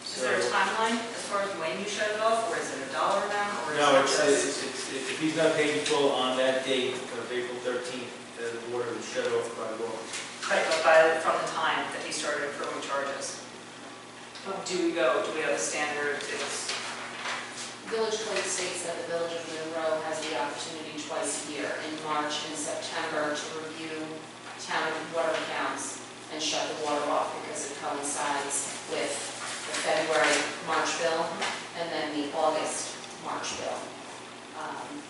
Is there a timeline as far as when you shut it off, or is it a dollar amount, or is No, it just? if he's not paid in full on that date of April 13th, the water is shut off by law. Right, but from the time that he started accruing charges? Do we have a standard, it's, Village Code states that the Village of Monroe has the opportunity twice a year, in March and September, to review town water accounts and shut the water off because it coincides with the February March bill and then the August March bill.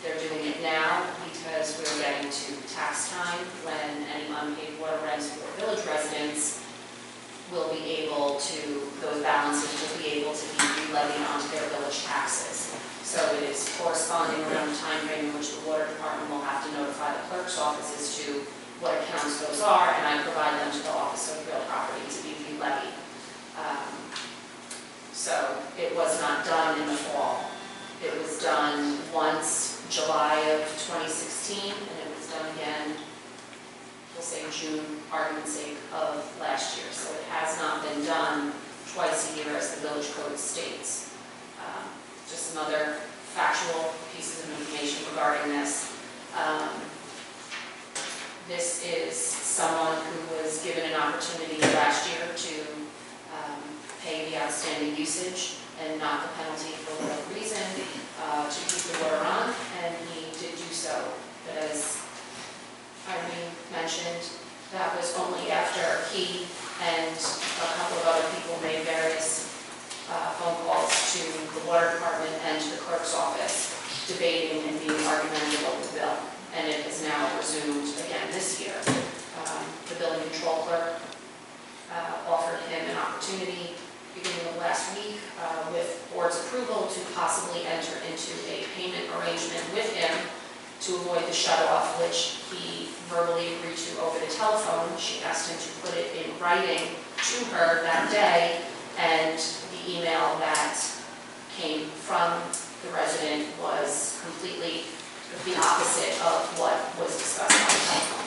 They're doing it now because we're getting to tax time when any unpaid water rents for village residents will be able to, those balances will be able to be re-levied onto their village taxes. So it is corresponding around the time frame in which the water department will have to notify the clerk's office as to what accounts those are, and I provide them to the Office of Real Property to be re-levied. So it was not done in the fall. It was done once July of 2016, and it was done again, we'll say June, argument's sake, of last year. So it has not been done twice a year as the village code states. Just some other factual pieces of information regarding this. This is someone who was given an opportunity last year to pay the outstanding usage and not the penalty for whatever reason, to keep the water on, and he did do so. But as Irene mentioned, that was only after he and a couple of other people made various phone calls to the water department and to the clerk's office, debating and being argumentative over the bill. And it is now resumed again this year. The building control clerk offered him an opportunity beginning of last week with board's approval to possibly enter into a payment arrangement with him to avoid the shut-off, which he verbally agreed to over the telephone. She asked him to put it in writing to her that day, and the email that came from the resident was completely the opposite of what was discussed on the telephone.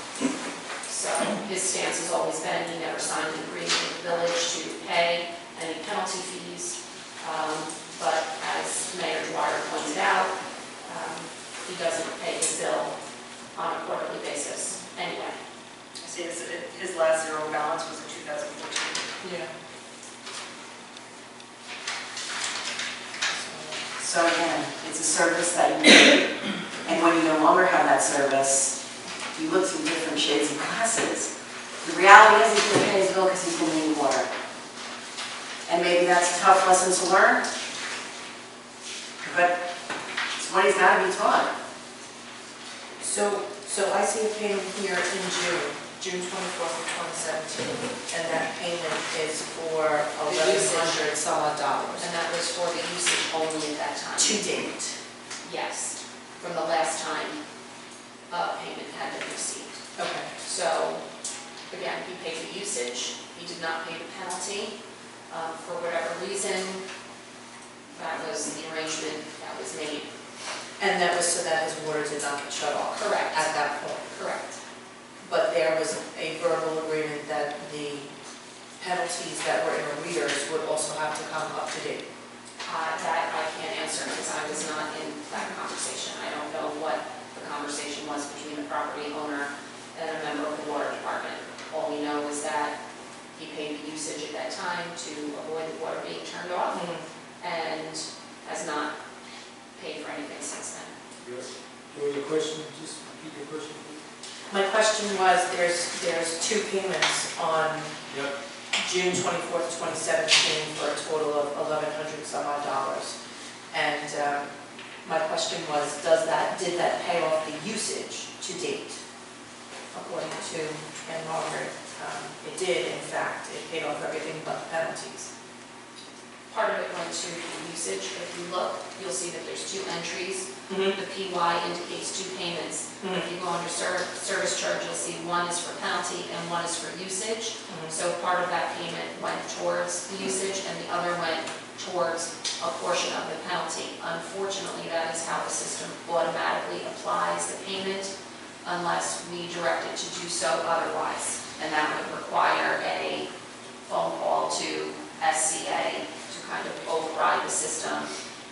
So his stance has always been he never signed an agreement with the village to pay any penalty fees, but as Mayor Dwyer pointed out, he doesn't pay his bill on a quarterly basis anyway. I see his last zero balance was in 2014. Yeah. So again, it's a service that you need, and when you no longer have that service, you look through different shades of glasses. The reality is he's going to pay his bill because he's going to need water. And maybe that's a tough lesson to learn, but it's what he's got to be taught. So I see a payment here in June 24th of 2017, and that payment is for $1,100 some odd dollars. And that was for the usage only at that time. To date. Yes, from the last time payment had been received. Okay. So, again, he paid the usage, he did not pay the penalty. For whatever reason, that was the arrangement that was made. And that was so that his water did not get shut off? Correct. At that point? Correct. But there was a verbal agreement that the penalties that were in arrears would also have to come up to date? That I can't answer because I was not in that conversation. I don't know what the conversation was between the property owner and a member of the water department. All we know is that he paid the usage at that time to avoid the water being turned off and has not paid for anything since then. Yes. Your question, just repeat your question, please. My question was, there's two payments on Yep. June 24th, 2017 for a total of $1,100 some odd dollars. And my question was, did that pay off the usage to date? According to Ann Margaret, it did, in fact. It paid off everything but the penalties. Part of it went to the usage. If you look, you'll see that there's two entries. Mm-hmm. The PY indicates two payments. If you go under service charge, you'll see one is for penalty and one is for usage. So part of that payment went towards the usage and the other went towards a portion of the penalty. Unfortunately, that is how the system automatically applies the payment unless we direct it to do so otherwise. And that would require a phone call to SCA to kind of override the system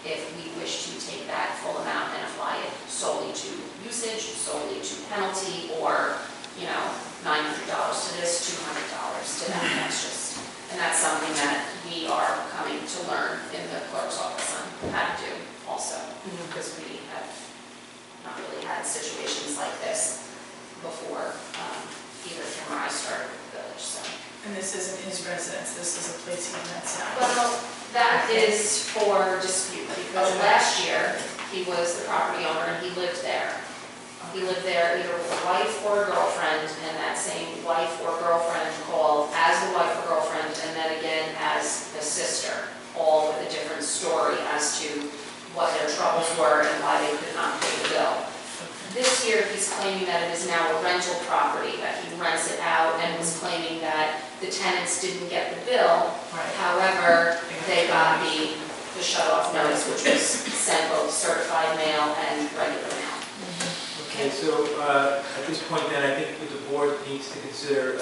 if we wish to take that full amount and apply it solely to usage, solely to penalty, or, you know, $900 to this, $200 to that. That's just, and that's something that we are coming to learn in the clerk's office on how to do also, because we have not really had situations like this before, either Kim or I started with the village, so. And this isn't his residence, this is a place he rents out. Well, that is for dispute, because last year, he was the property owner and he lived there. He lived there either with a wife or a girlfriend, and that same wife or girlfriend called as the wife or girlfriend, and then again as the sister, all with a different story as to what their troubles were and why they could not pay the bill. This year, he's claiming that it is now a rental property, that he rents it out, and was claiming that the tenants didn't get the bill. Right. However, they got the shut-off notice, which was sent both certified mail and regular mail. Okay, so at this point then, I think what the board needs to consider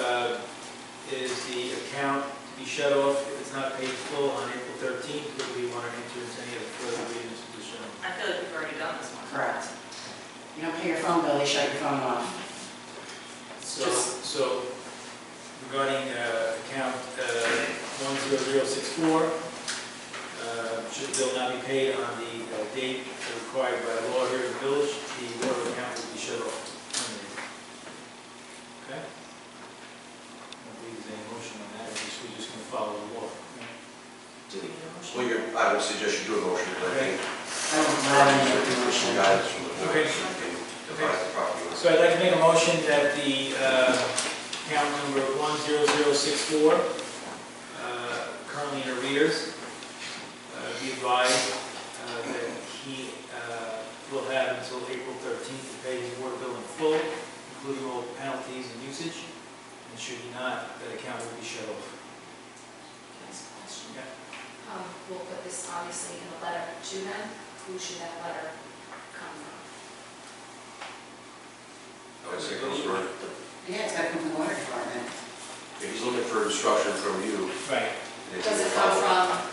is the account to be shut off if it's not paid full on April 13th. Do we want to enter into any other further reasons to the show? I feel like we've already done this one. Correct. You don't pay your phone bill, you shut your phone off. So regarding account 10064, should the bill not be paid on the date required by law here in the village, the water account will be shut off. Okay? I don't believe there's any motion on that, we're just gonna follow the law. Do we need a motion? Well, I would suggest you do a motion, but I think I don't have any information. some guidance from the board. Okay. so you can devise the proper So I'd like to make a motion that the account number 10064, currently in arrears, be advised that he will have until April 13th to pay his water bill in full, including all penalties and usage, and should he not, that account will be shut off. Can I ask a question? Yeah. We'll put this obviously in a letter to them. Who should that letter come from? I would say goes for, Yeah, it's got to come from the water department. if he's looking for instruction from you. Right. Does it come from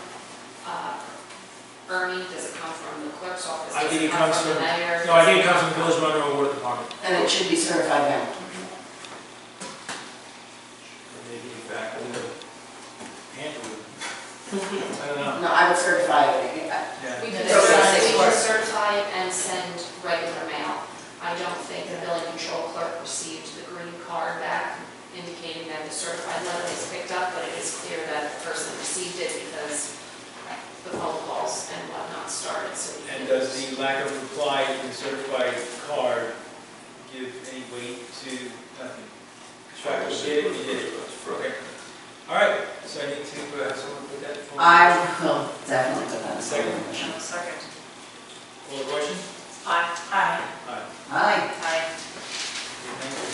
Ernie? Does it come from the clerk's office? I Does think it come comes from the from- mayor? No, I think it comes from the Village Monroe Water Department. And it should be certified now. Or maybe in fact, handle it. I don't know. No, I would certify it. Yeah. We Yeah, can that's certify it and send regular mail. I don't think the building control clerk received the green card back indicating that the certified letter was picked up, but it is clear that the person received it because the phone calls and whatnot started, so. we And can- does the lack of reply to the certified card give any weight to nothing? I would You say did it, goes you did it. for- Okay. All right, so I need to have someone put that before. I will definitely put that in Second. motion. Second. Call the question? Aye. Aye. Aye. Aye. Aye. Thank you.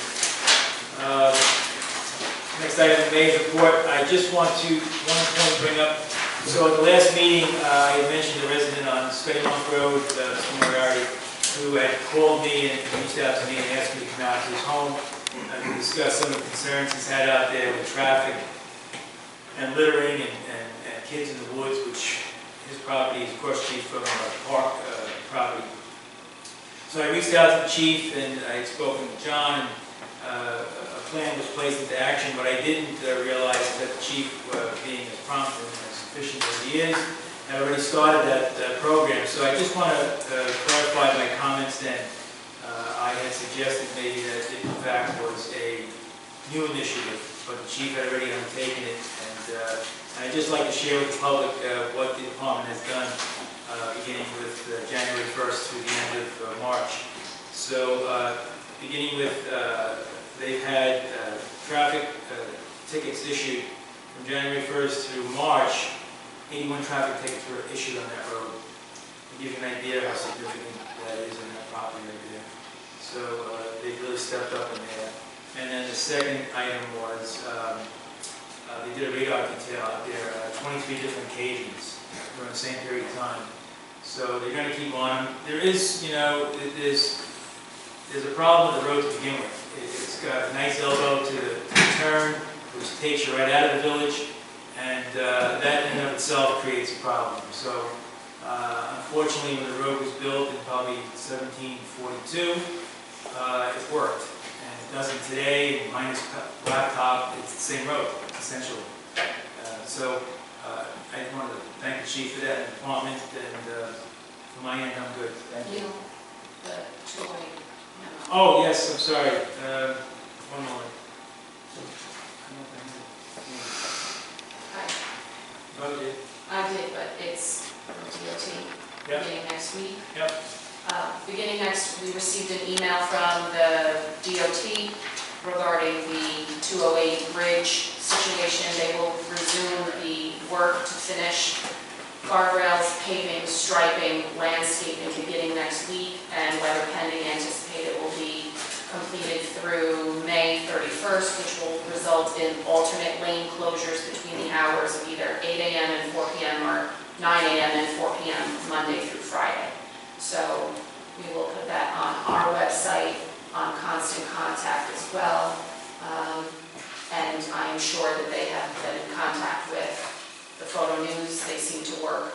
Next item, mayor's report. I just want to, one point bring up, so at the last meeting, I had mentioned a resident on Monroe, Mr. Moriarty, who had called me and reached out to me and asked me to come out to his home to discuss some of the concerns he's had out there with traffic and littering and kids in the woods, which his property is across the street from our park property. So I reached out to the chief and I had spoken to John, and a plan was placed into action. What I didn't realize is that the chief, being as prompt and as efficient as he is, had already started that program. So I just want to clarify my comments then. I had suggested maybe that it in fact was a new initiative, but the chief had already undertaken it. And I'd just like to share with the public what the department has done beginning with January 1st through the end of March. So beginning with, they've had traffic tickets issued from January 1st through March. 81 traffic tickets were issued on that road. To give you an idea how significant that is in that property right there. So they really stepped up in there. And then the second item was they did a radar detail out there, 23 different occasions during the same period of time. So they're going to keep on. There is, there's a problem with the road to begin with. It's got a nice elbow to the turn, which takes you right out of the village, and that in and of itself creates a problem. So unfortunately, when the road was built in probably 1742, it worked. And it doesn't today, minus blacktop, it's the same road, essentially. So I just wanted to thank the chief for that, and the department, and from my end, I'm good. Thank you. You know, the two-way memo. Oh, yes, I'm sorry. One moment. I did, but it's DOT Yep. beginning next week. Yep. Beginning next, we received an email from the DOT regarding the 208 bridge situation. They will resume the work to finish guardrails, paving, striping, landscaping beginning next week, and weather pending, anticipated will be completed through May 31st, which will result in alternate lane closures between the hours of either 8 a.m. and 4 p.m. or 9 a.m. and 4 p.m. Monday through Friday. So we will put that on our website, on Constant Contact as well. And I am sure that they have been in contact with the Photo News. They seem to work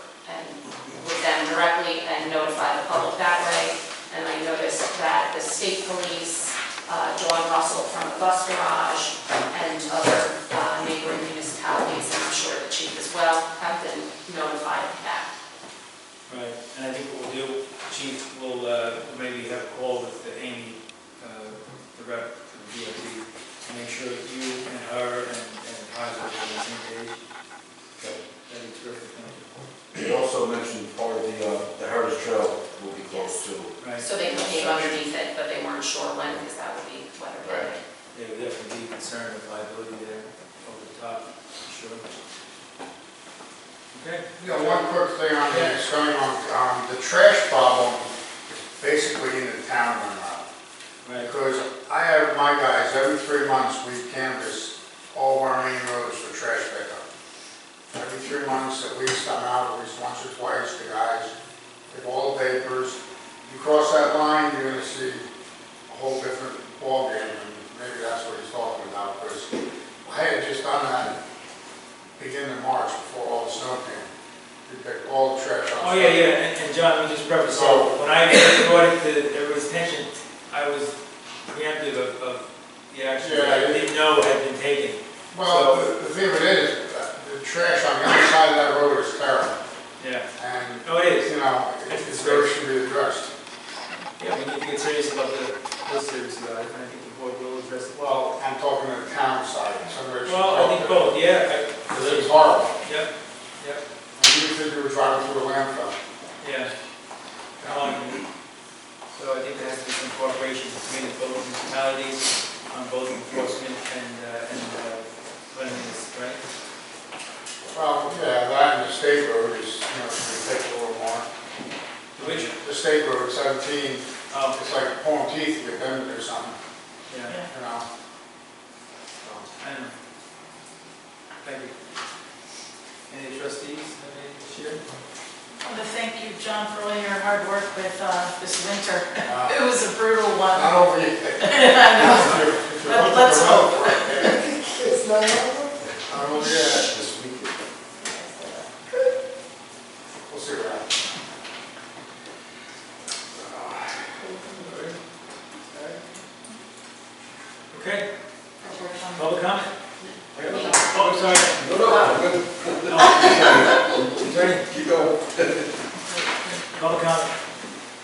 with them directly and notify the public that way. And I noticed that the state police, John Russell from the bus garage, and other neighboring municipalities, and I'm sure the chief as well, have been notified of that. chief will maybe have a call with Amy, the rep for the DOT, to make sure that you and her and Kaiser are on the same page. That'd be terrific. Thank you. You also mentioned part of the Heritage Trail will be closed too. Right. So they can pave underneath it, but they weren't sure when, because that would be weather related. They would definitely be concerned with liability there over the top, for sure. Okay. One quick thing on this, going on, the trash problem is basically in the town of Monroe. Right. Because I have my guys, every 3 months, we canvass all of our main roads for trash pickup. Every 3 months, at least, I'm out at least once or twice, the guys, with all the papers. You cross that line, you're gonna see a whole different ballgame, and maybe that's what he's talking about, because I had just done that beginning of March, before all the snow came. We picked all the trash off. Oh, yeah, and John, let me just preface, so when I brought it to everybody's attention, I was preemptive of the action that I didn't know had been taken. Well, the thing of it is, the trash on the other side of that road is terrible, Yeah. and, Oh, it is. you know, it's very should be addressed. Yeah, we need to get serious about this serious about it, and I think the board will address it. Well, I'm talking to the town side, somebody should Well, I talk think to both, yeah. Because it's horrible. Yep, yep, And you think you were driving through a landfill. yeah. So I think there has to be some cooperation between both municipalities on both enforcement and cleanliness, right? Well, yeah, that and the state road is, you know, should take a little more. Which? The state road, 17, Oh, it's like pulling teeth to get them to do something, yeah, you know? I know. Thank you. Any trustees have any to share? I want to thank you, John, for all your hard work with this winter. Uh, It was a brutal one. Not over yet. I know. But let's hope. It's not over yet. This weekend. We'll see what happens. Okay, public comment? Oh, sorry. Sorry. Keep going. Public comment,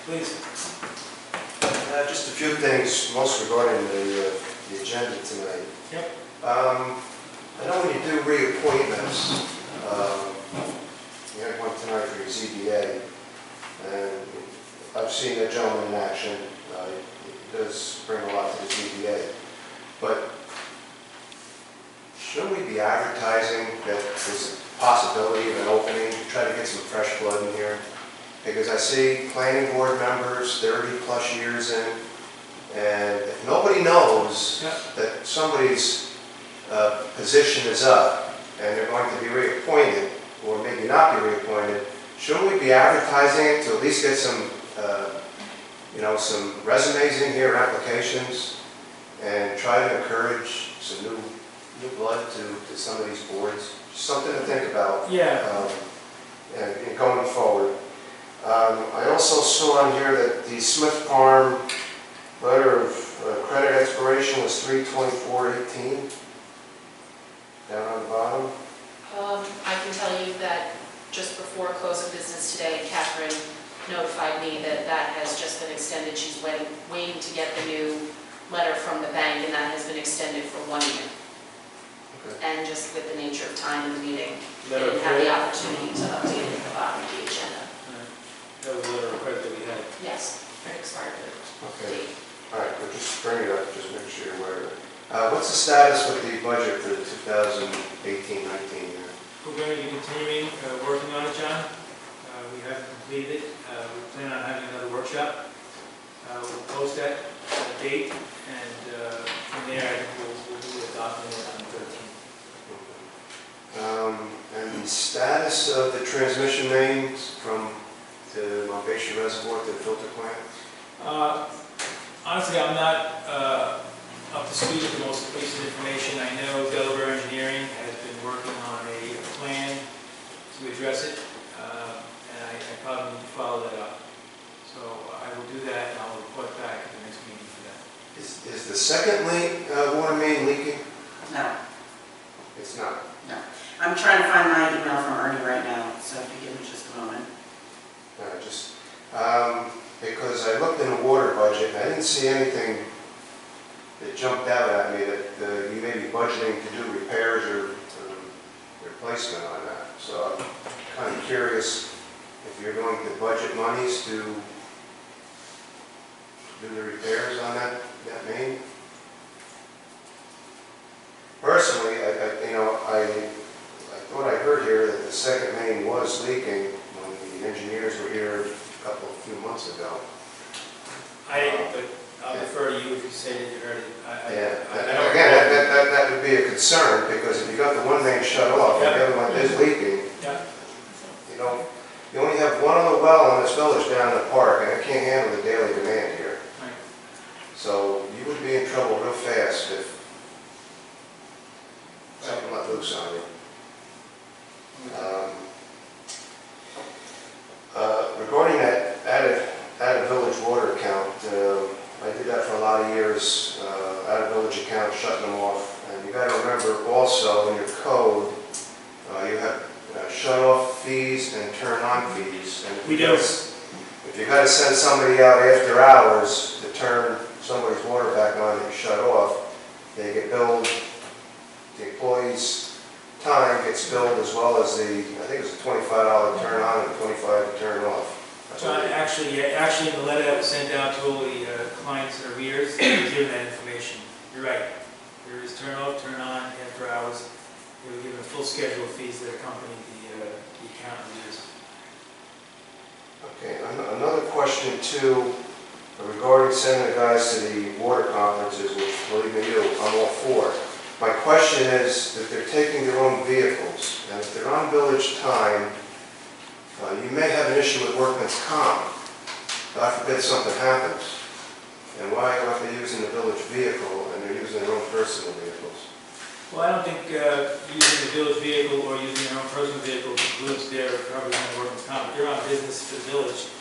please. Just a few things, most regarding the agenda tonight. Yep. I know when you do reappointments, you had one tonight for your ZBA, and I've seen that gentleman in action. He does bring a lot to the ZBA. But shouldn't we be advertising that there's a possibility of an opening, to try to get some fresh blood in here? Because I see planning board members, 30-plus years in, and if nobody knows that somebody's position is up and they're going to be reappointed, or maybe not be reappointed, shouldn't we be advertising it to at least get some, some resumes in here, applications, and try to encourage some new blood to some of these boards? Just something to think about. Yeah. And going forward. I also saw on here that the Smith Farm letter of credit expiration was 3/24/18, down on the bottom. I can tell you that just before close of business today, Catherine notified me that that has just been extended. She's waiting to get the new letter from the bank, and that has been extended for 1 year. Okay. And just with the nature of time in the meeting, Letter of didn't have the credit? opportunity to update it at the bottom of the agenda. That was a letter of credit that we had. Yes, it expired the Okay. date. All right, we'll just bring it up, just make sure you're aware of it. What's the status with the budget for the 2018-19 year? We're going to be continuing working on it, John. We haven't completed it. We plan on having another workshop. We'll post that date, and from there, I think we'll do a document on the 13th. And the status of the transmission mains from the Monroe Reservoir to the filter plant? Honestly, I'm not up to speed with the most recent information. I know Delaware Engineering has been working on a plan to address it, and I probably need to follow that up. So I will do that, and I'll report back at the next meeting for that. Is the second water main leaking? No, It's not. no. I'm trying to find my email from Ernie right now, so if you give me just a moment. see anything that jumped out at me that you may be budgeting to do repairs or replacement on that. So I'm kind of curious if you're going to budget monies to do the repairs on that main. Personally, I thought I heard here that the second main was leaking when the engineers were here a few months ago. But I'll defer to you if you say that you heard it. Again, that would be a concern, because if you got the one main shut off and the other one is leaking, Yeah. you only have one other well in this village down in the park, and it can't handle the daily demand here. Right. So you would be in trouble real fast if something let loose on you. Regarding that added village water account, I did that for a lot of years, added village account, shutting them off. And you got to remember also in your code, you have shut off fees and turn on fees. And We do. if you got to send somebody out after hours to turn somebody's water back on that you shut off, they get billed, the employee's time gets billed as well as I think it's a $25 turn on and $25 to turn off. John, actually, in the letter that was sent out to all the clients and arrears, they were given that information. You're right. There is turn off, turn on, after hours. They were given a full schedule of fees that accompany the account arrears. Okay, another question too, regarding sending the guys to the water conferences, which believe me, I'm all for. My question is that they're taking their own vehicles, and if they're on village time, you may have an issue with workman's comp. God forbid something happens. And why aren't they using the village vehicle and they're using their own personal vehicles? Well, I don't think using the village vehicle or using their own personal vehicle includes their coverage on the workman's comp. If they're on business for the village,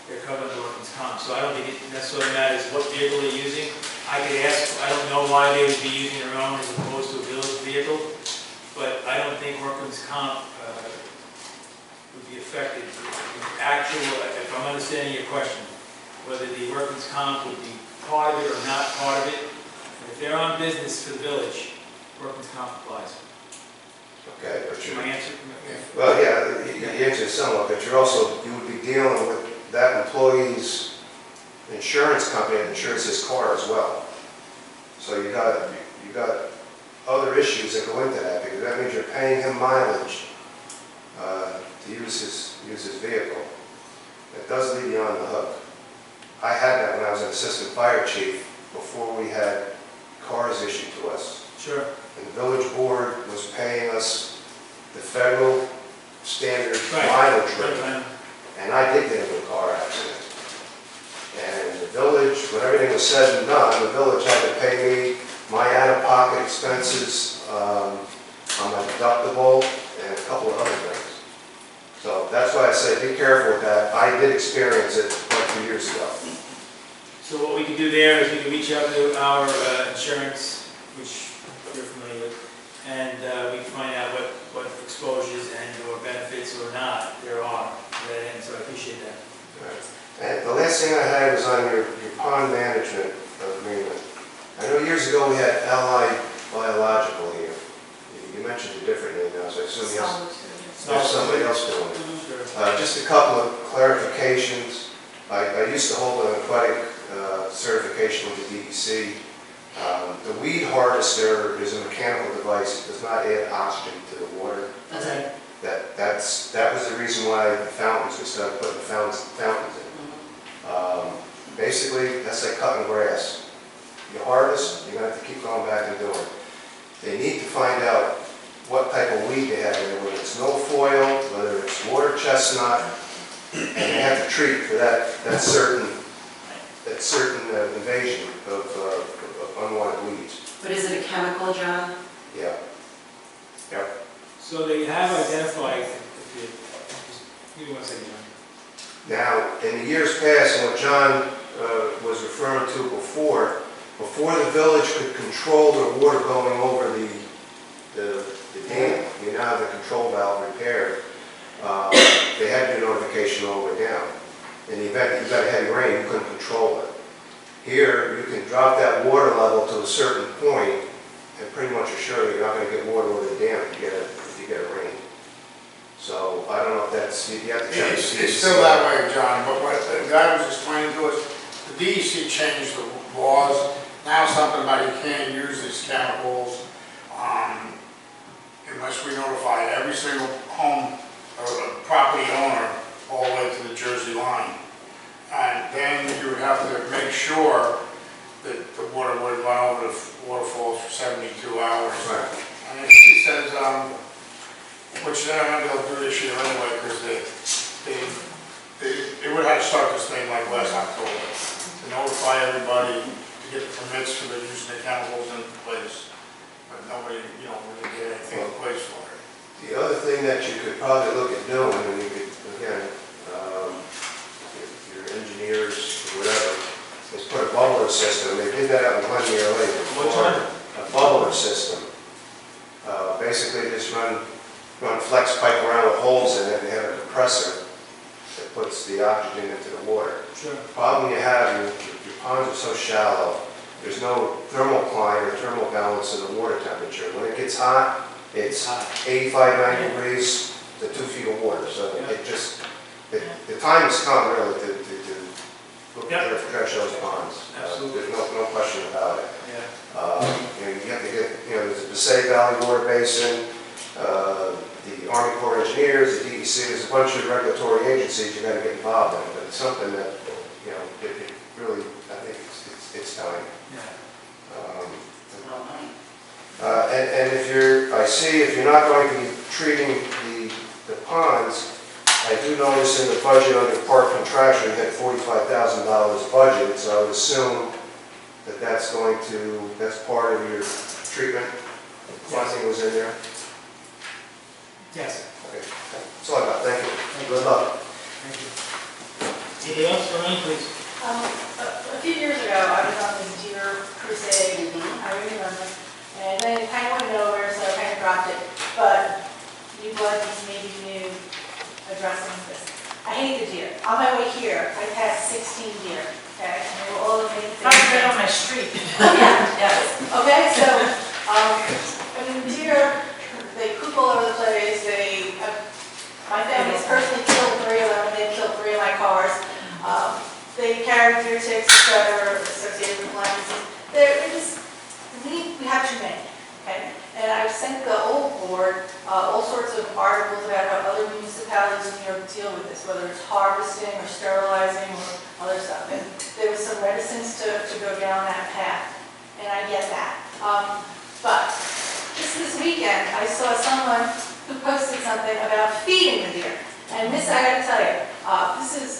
they're covered under workman's comp. So I don't think it necessarily matters what vehicle they're using. I could ask, I don't know why they would be using their own as opposed to a village vehicle, but I don't think workman's comp would be affected. If I'm understanding your question, whether the workman's comp would be part of it or not part of it, if they're on business for the village, workman's comp applies. Okay, but My answer? well, yeah, you answered somewhat, but you would be dealing with that employee's insurance company that insures his car as well. So you got other issues that go into that, because that means you're paying him mileage to use his vehicle. It does leave you on the hook. I had that when I was an assistant fire chief before we had cars issued to us. Sure. And the village board was paying us the federal standard Right. mileage rate. Right. And I did get into a car accident. And the village, when everything was said and done, the village had to pay me my out-of-pocket expenses on my deductible and a couple of other things. So that's why I say be careful with that. I did experience it quite a few years ago. So what we can do there is we can reach out to our insurance, which you're familiar with, and we can find out what exposures and or benefits or not there are to that end. So I appreciate that. Right. And the last thing I had was on your pond management agreement. I know years ago we had Allied Biological here. You mentioned a different name now, so I assume there's somebody else doing it. Sure. Just a couple of clarifications. I used to hold an aquatic certification with the DEC. The weed harvester is a mechanical device. It does not add oxygen to the water. Okay. That was the reason why the fountains, we started putting fountains in. Basically, that's like cutting grass. You harvest, you're going to have to keep going back and doing it. They need to find out what type of weed they have in there, whether it's milfoil, whether it's water chestnut, and they have to treat for that certain invasion of unwanted weeds. But is it a chemical, John? Yeah. Yep. So they have identified, give me 1 second, John. Now, in the years past, and what John was referring to before the village could control the water going over the dam, you now have the control valve repaired, they had to do notification all the way down. In the event that you got a heavy rain, you couldn't control it. Here, can drop that water level to a certain point and pretty much assure you're not going to get water over the dam if you get a rain. So I don't know if that's, you have to check. It's still that way, John, but what the guy was explaining to us, the DEC changed the laws. Now something about you can't use these chemicals unless we notify every single home or property owner all the way to the Jersey line. And then you would have to make sure that the water wouldn't run over the waterfalls for 72 hours. Right. And he says, which they're not going to be able to do this year anyway, because they would have to start this thing like last October, to notify everybody, to get the permits for the using the chemicals in place. But nobody, really get anything in place for it. The other thing that you could probably look at doing, and you could, again, if your engineers or whatever, is put a bubbler system. They did that out in Glenmere Lake before. A bubbler system. Basically, just run flex pipe around with holes in it, and they have a compressor that puts the oxygen into the water. Sure. The problem you have, your ponds are so shallow, there's no thermocline or thermal balance in the water temperature. When it gets hot, it's 85, 90 degrees to 2 feet of water. So it just, the time has come really to look at address those ponds. Absolutely. There's no question about it. Yeah. You have to get, there's the Passaic Valley Water Basin, the Army Corps of Engineers, the DEC, there's a bunch of regulatory agencies you got to get involved in, but it's something that, it really, I think it's time. And if if you're not going to be treating the ponds, I do notice in the budget under park contractual, you had $45,000 budgeted, so I would assume that that's part of your treatment. Funding was in there. Yes. Okay, that's all I got, thank you. Good luck. Thank you. Anything else, Lorraine, please? A few years ago, I was on this deer crusade, I remember, and then it kind of went nowhere, so I kind of dropped it. But you buddies maybe knew addressing this. I hate the deer. On my way here, I passed 16 deer, okay? And they were all the main Not things. right on my street. Yes. Okay, so, I mean, deer, they poop all over the place. My family's personally killed 3 of them, and they've killed 3 of my cars. They carry deer ticks that are associated with Lyme disease. We have too many, okay? And I've sent the old board all sorts of articles about how other municipalities in New York deal with this, whether it's harvesting or sterilizing or other stuff. And there was some reticence to go down that path, and I get that. But just this weekend, I saw someone who posted something about feeding the deer. And this, I gotta tell you, this is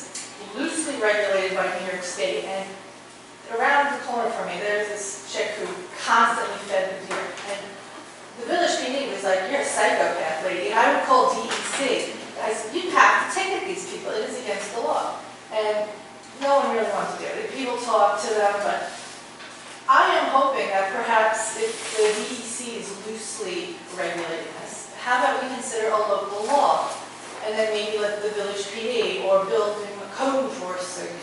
loosely regulated by New York State. And around the corner from me, there's this chick who constantly fed the deer. And the village PD was like, "You're a psychopath, lady." And I would call DEC. I said, "You have to ticket these people. It is against the law." And no one really wants to do it. People talk to them, but I am hoping that perhaps if the DEC is loosely regulating this, how about we consider a local law? And then maybe let the village PD or building a code enforcement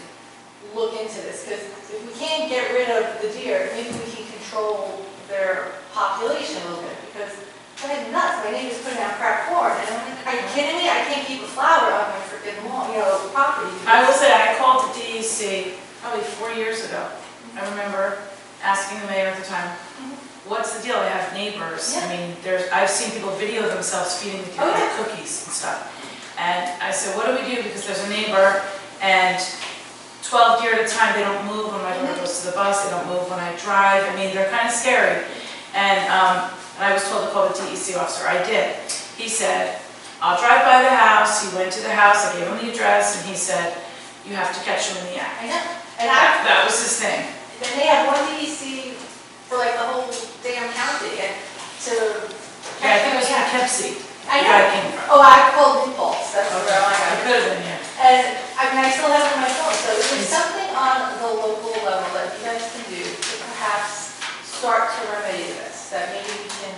look into this. Because if we can't get rid of the deer, maybe we can control their population a little bit. Because it's nuts. My neighbor's putting out crack corn. And I'm like, are you kidding me? I can't keep a flower on my freaking lawn, property. I will say, I called the DEC probably 4 years ago. I remember asking the mayor at the time, what's the deal? I have neighbors. Yeah. I mean, I've seen people video themselves feeding the deer like cookies and stuff. And I said, what do we do? Because there's a neighbor and 12 deer at a time, they don't move when my daughter goes to the bus, they don't move when I drive. I mean, they're kind of scary. And I was told to call the DEC officer. I did. He said, I'll drive by the house. He went to the house, I gave him the address, and he said, you have to catch him in the act. I know. And That was his thing. then they have one DEC for like the whole damn county, and to. Yeah, I think it was from Poughkeepsie. I the guy know. came from. Oh, I called Impulse, that's where I I got it. could have been, yeah. And, I mean, I still have it on my phone, so is there something on the local level that you guys can do to perhaps start to remedy this, that maybe we can,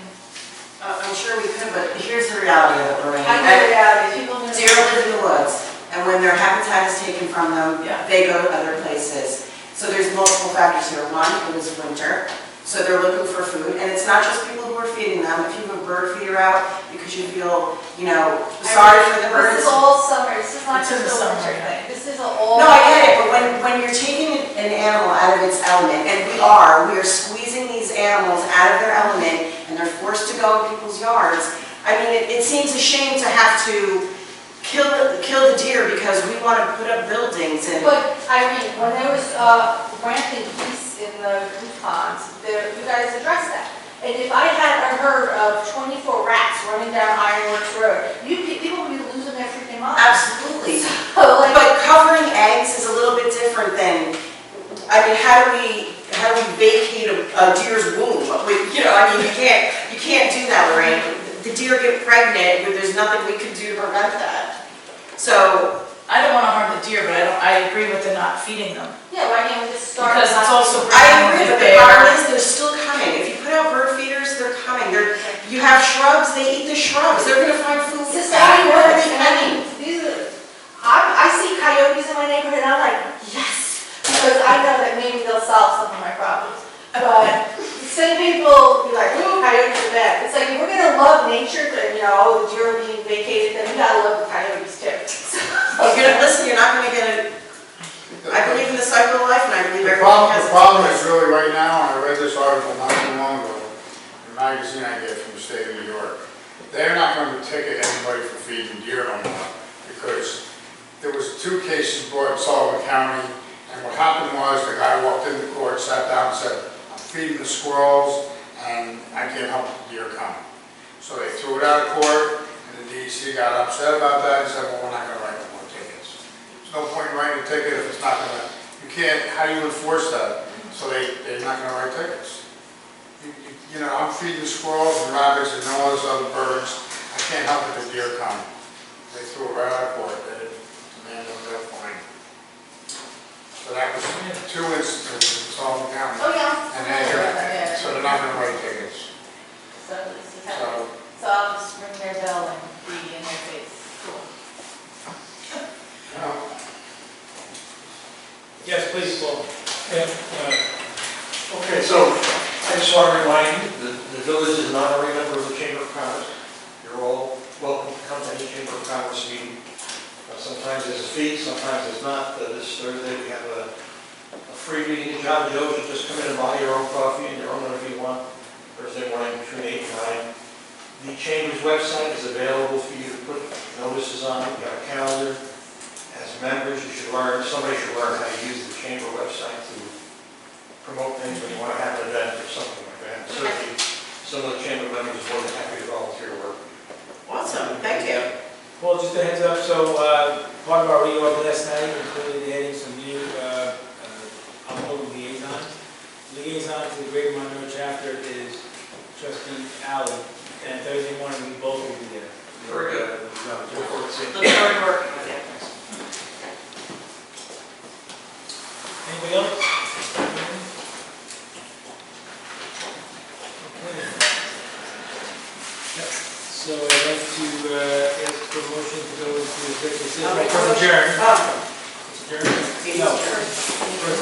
I'm sure we could, but here's the reality of it, Lorraine. I know the reality, people Deer live in the woods, and when their habitat is taken from them, Yeah. they go to other places. So there's multiple factors here. One, it was winter, so they're looking for food, and it's not just people who are feeding them. If you have a bird feeder out because you feel, sorry for the birds. This is all summer, this is not It's in just the a winter summer, yeah. thing. This is all. No, I get it, but when you're taking an animal out of its element, and we are squeezing these animals out of their element, and they're forced to go in people's yards. I mean, it seems a shame to have to kill the deer because we want to put up buildings and. But Irene, when there was granting geese in the goose ponds, you guys addressed that. And if I had a herd of 24 rats running down Ironworks Road, people would be losing their freaking minds. Absolutely. So, like, But covering eggs is a little bit different than, I mean, how do we vacate a deer's womb? You can't do that, Lorraine. The deer get pregnant, but there's nothing we can do to prevent that. So, I don't want to harm the deer, but I agree with the not feeding them. yeah, why can't we just start? Because it's also. I agree, but the They're- problem is they're still coming. If you put out bird feeders, they're coming. You have shrubs, they eat the shrubs. They're gonna find food. It's just Where are they coming? I see coyotes in my neighborhood, and I'm like, yes, because I know that maybe they'll solve some of my problems. But some people be like, ooh, coyotes are bad. It's like, if we're gonna love nature, and the deer are being vacated, then we gotta love the coyotes too. You're not gonna get it. I believe in the cycle of life, and I believe The everything has. problem, the problem is really right now, and I read this article not too long ago, in a magazine I get from the state of New York. They're not going to ticket anybody for feeding deer no more, because there was 2 cases brought in Sullivan County, and what happened was the guy walked into court, sat down and said, I'm feeding the squirrels, and I can't help the deer come. So they threw it out of court, and the DEC got upset about that and said, well, we're not going to write no more tickets. There's no point in writing a ticket if it's not going to, how do you enforce that? So they're not going to write tickets. I'm feeding squirrels and rabbits and all those other birds. I can't help it the deer come. They threw it right out of court. They didn't demand a real fine. So that was 2 instances in Sullivan County. Oh, yeah. And so they're not going to write tickets. So this is So, how, so I'll just ring their bell and be in their face. Cool. Yes, please, Paul. Okay, so I just want to remind you that the village is not a member of the Chamber of Commerce. You're all welcome to come to any Chamber of Commerce meeting. Sometimes there's a fee, sometimes there's not. This Thursday we have a free meeting at John Joe's. You just come in and buy your own coffee and your own whatever you want. Thursday morning between 8 and 9. The Chamber's website is available for you to put notices on. You've got a calendar. As members, somebody should learn how to use the Chamber website to promote things when you want to have an event or something like that. Certainly, some of the Chamber members are more than happy to volunteer work. Awesome, thank you. Well, just a heads up, so part of our reorg last night included adding some new, I'll call them liaisons. Liaison to the Greater Monroe chapter is Trustee Alley, and Thursday morning we both will be there. Very good. Look forward to seeing you. Look forward to working with you. Anybody else? Okay. So I'd like to ask for a motion to go into executive session. Adjourn. Oh. Adjourn? No. First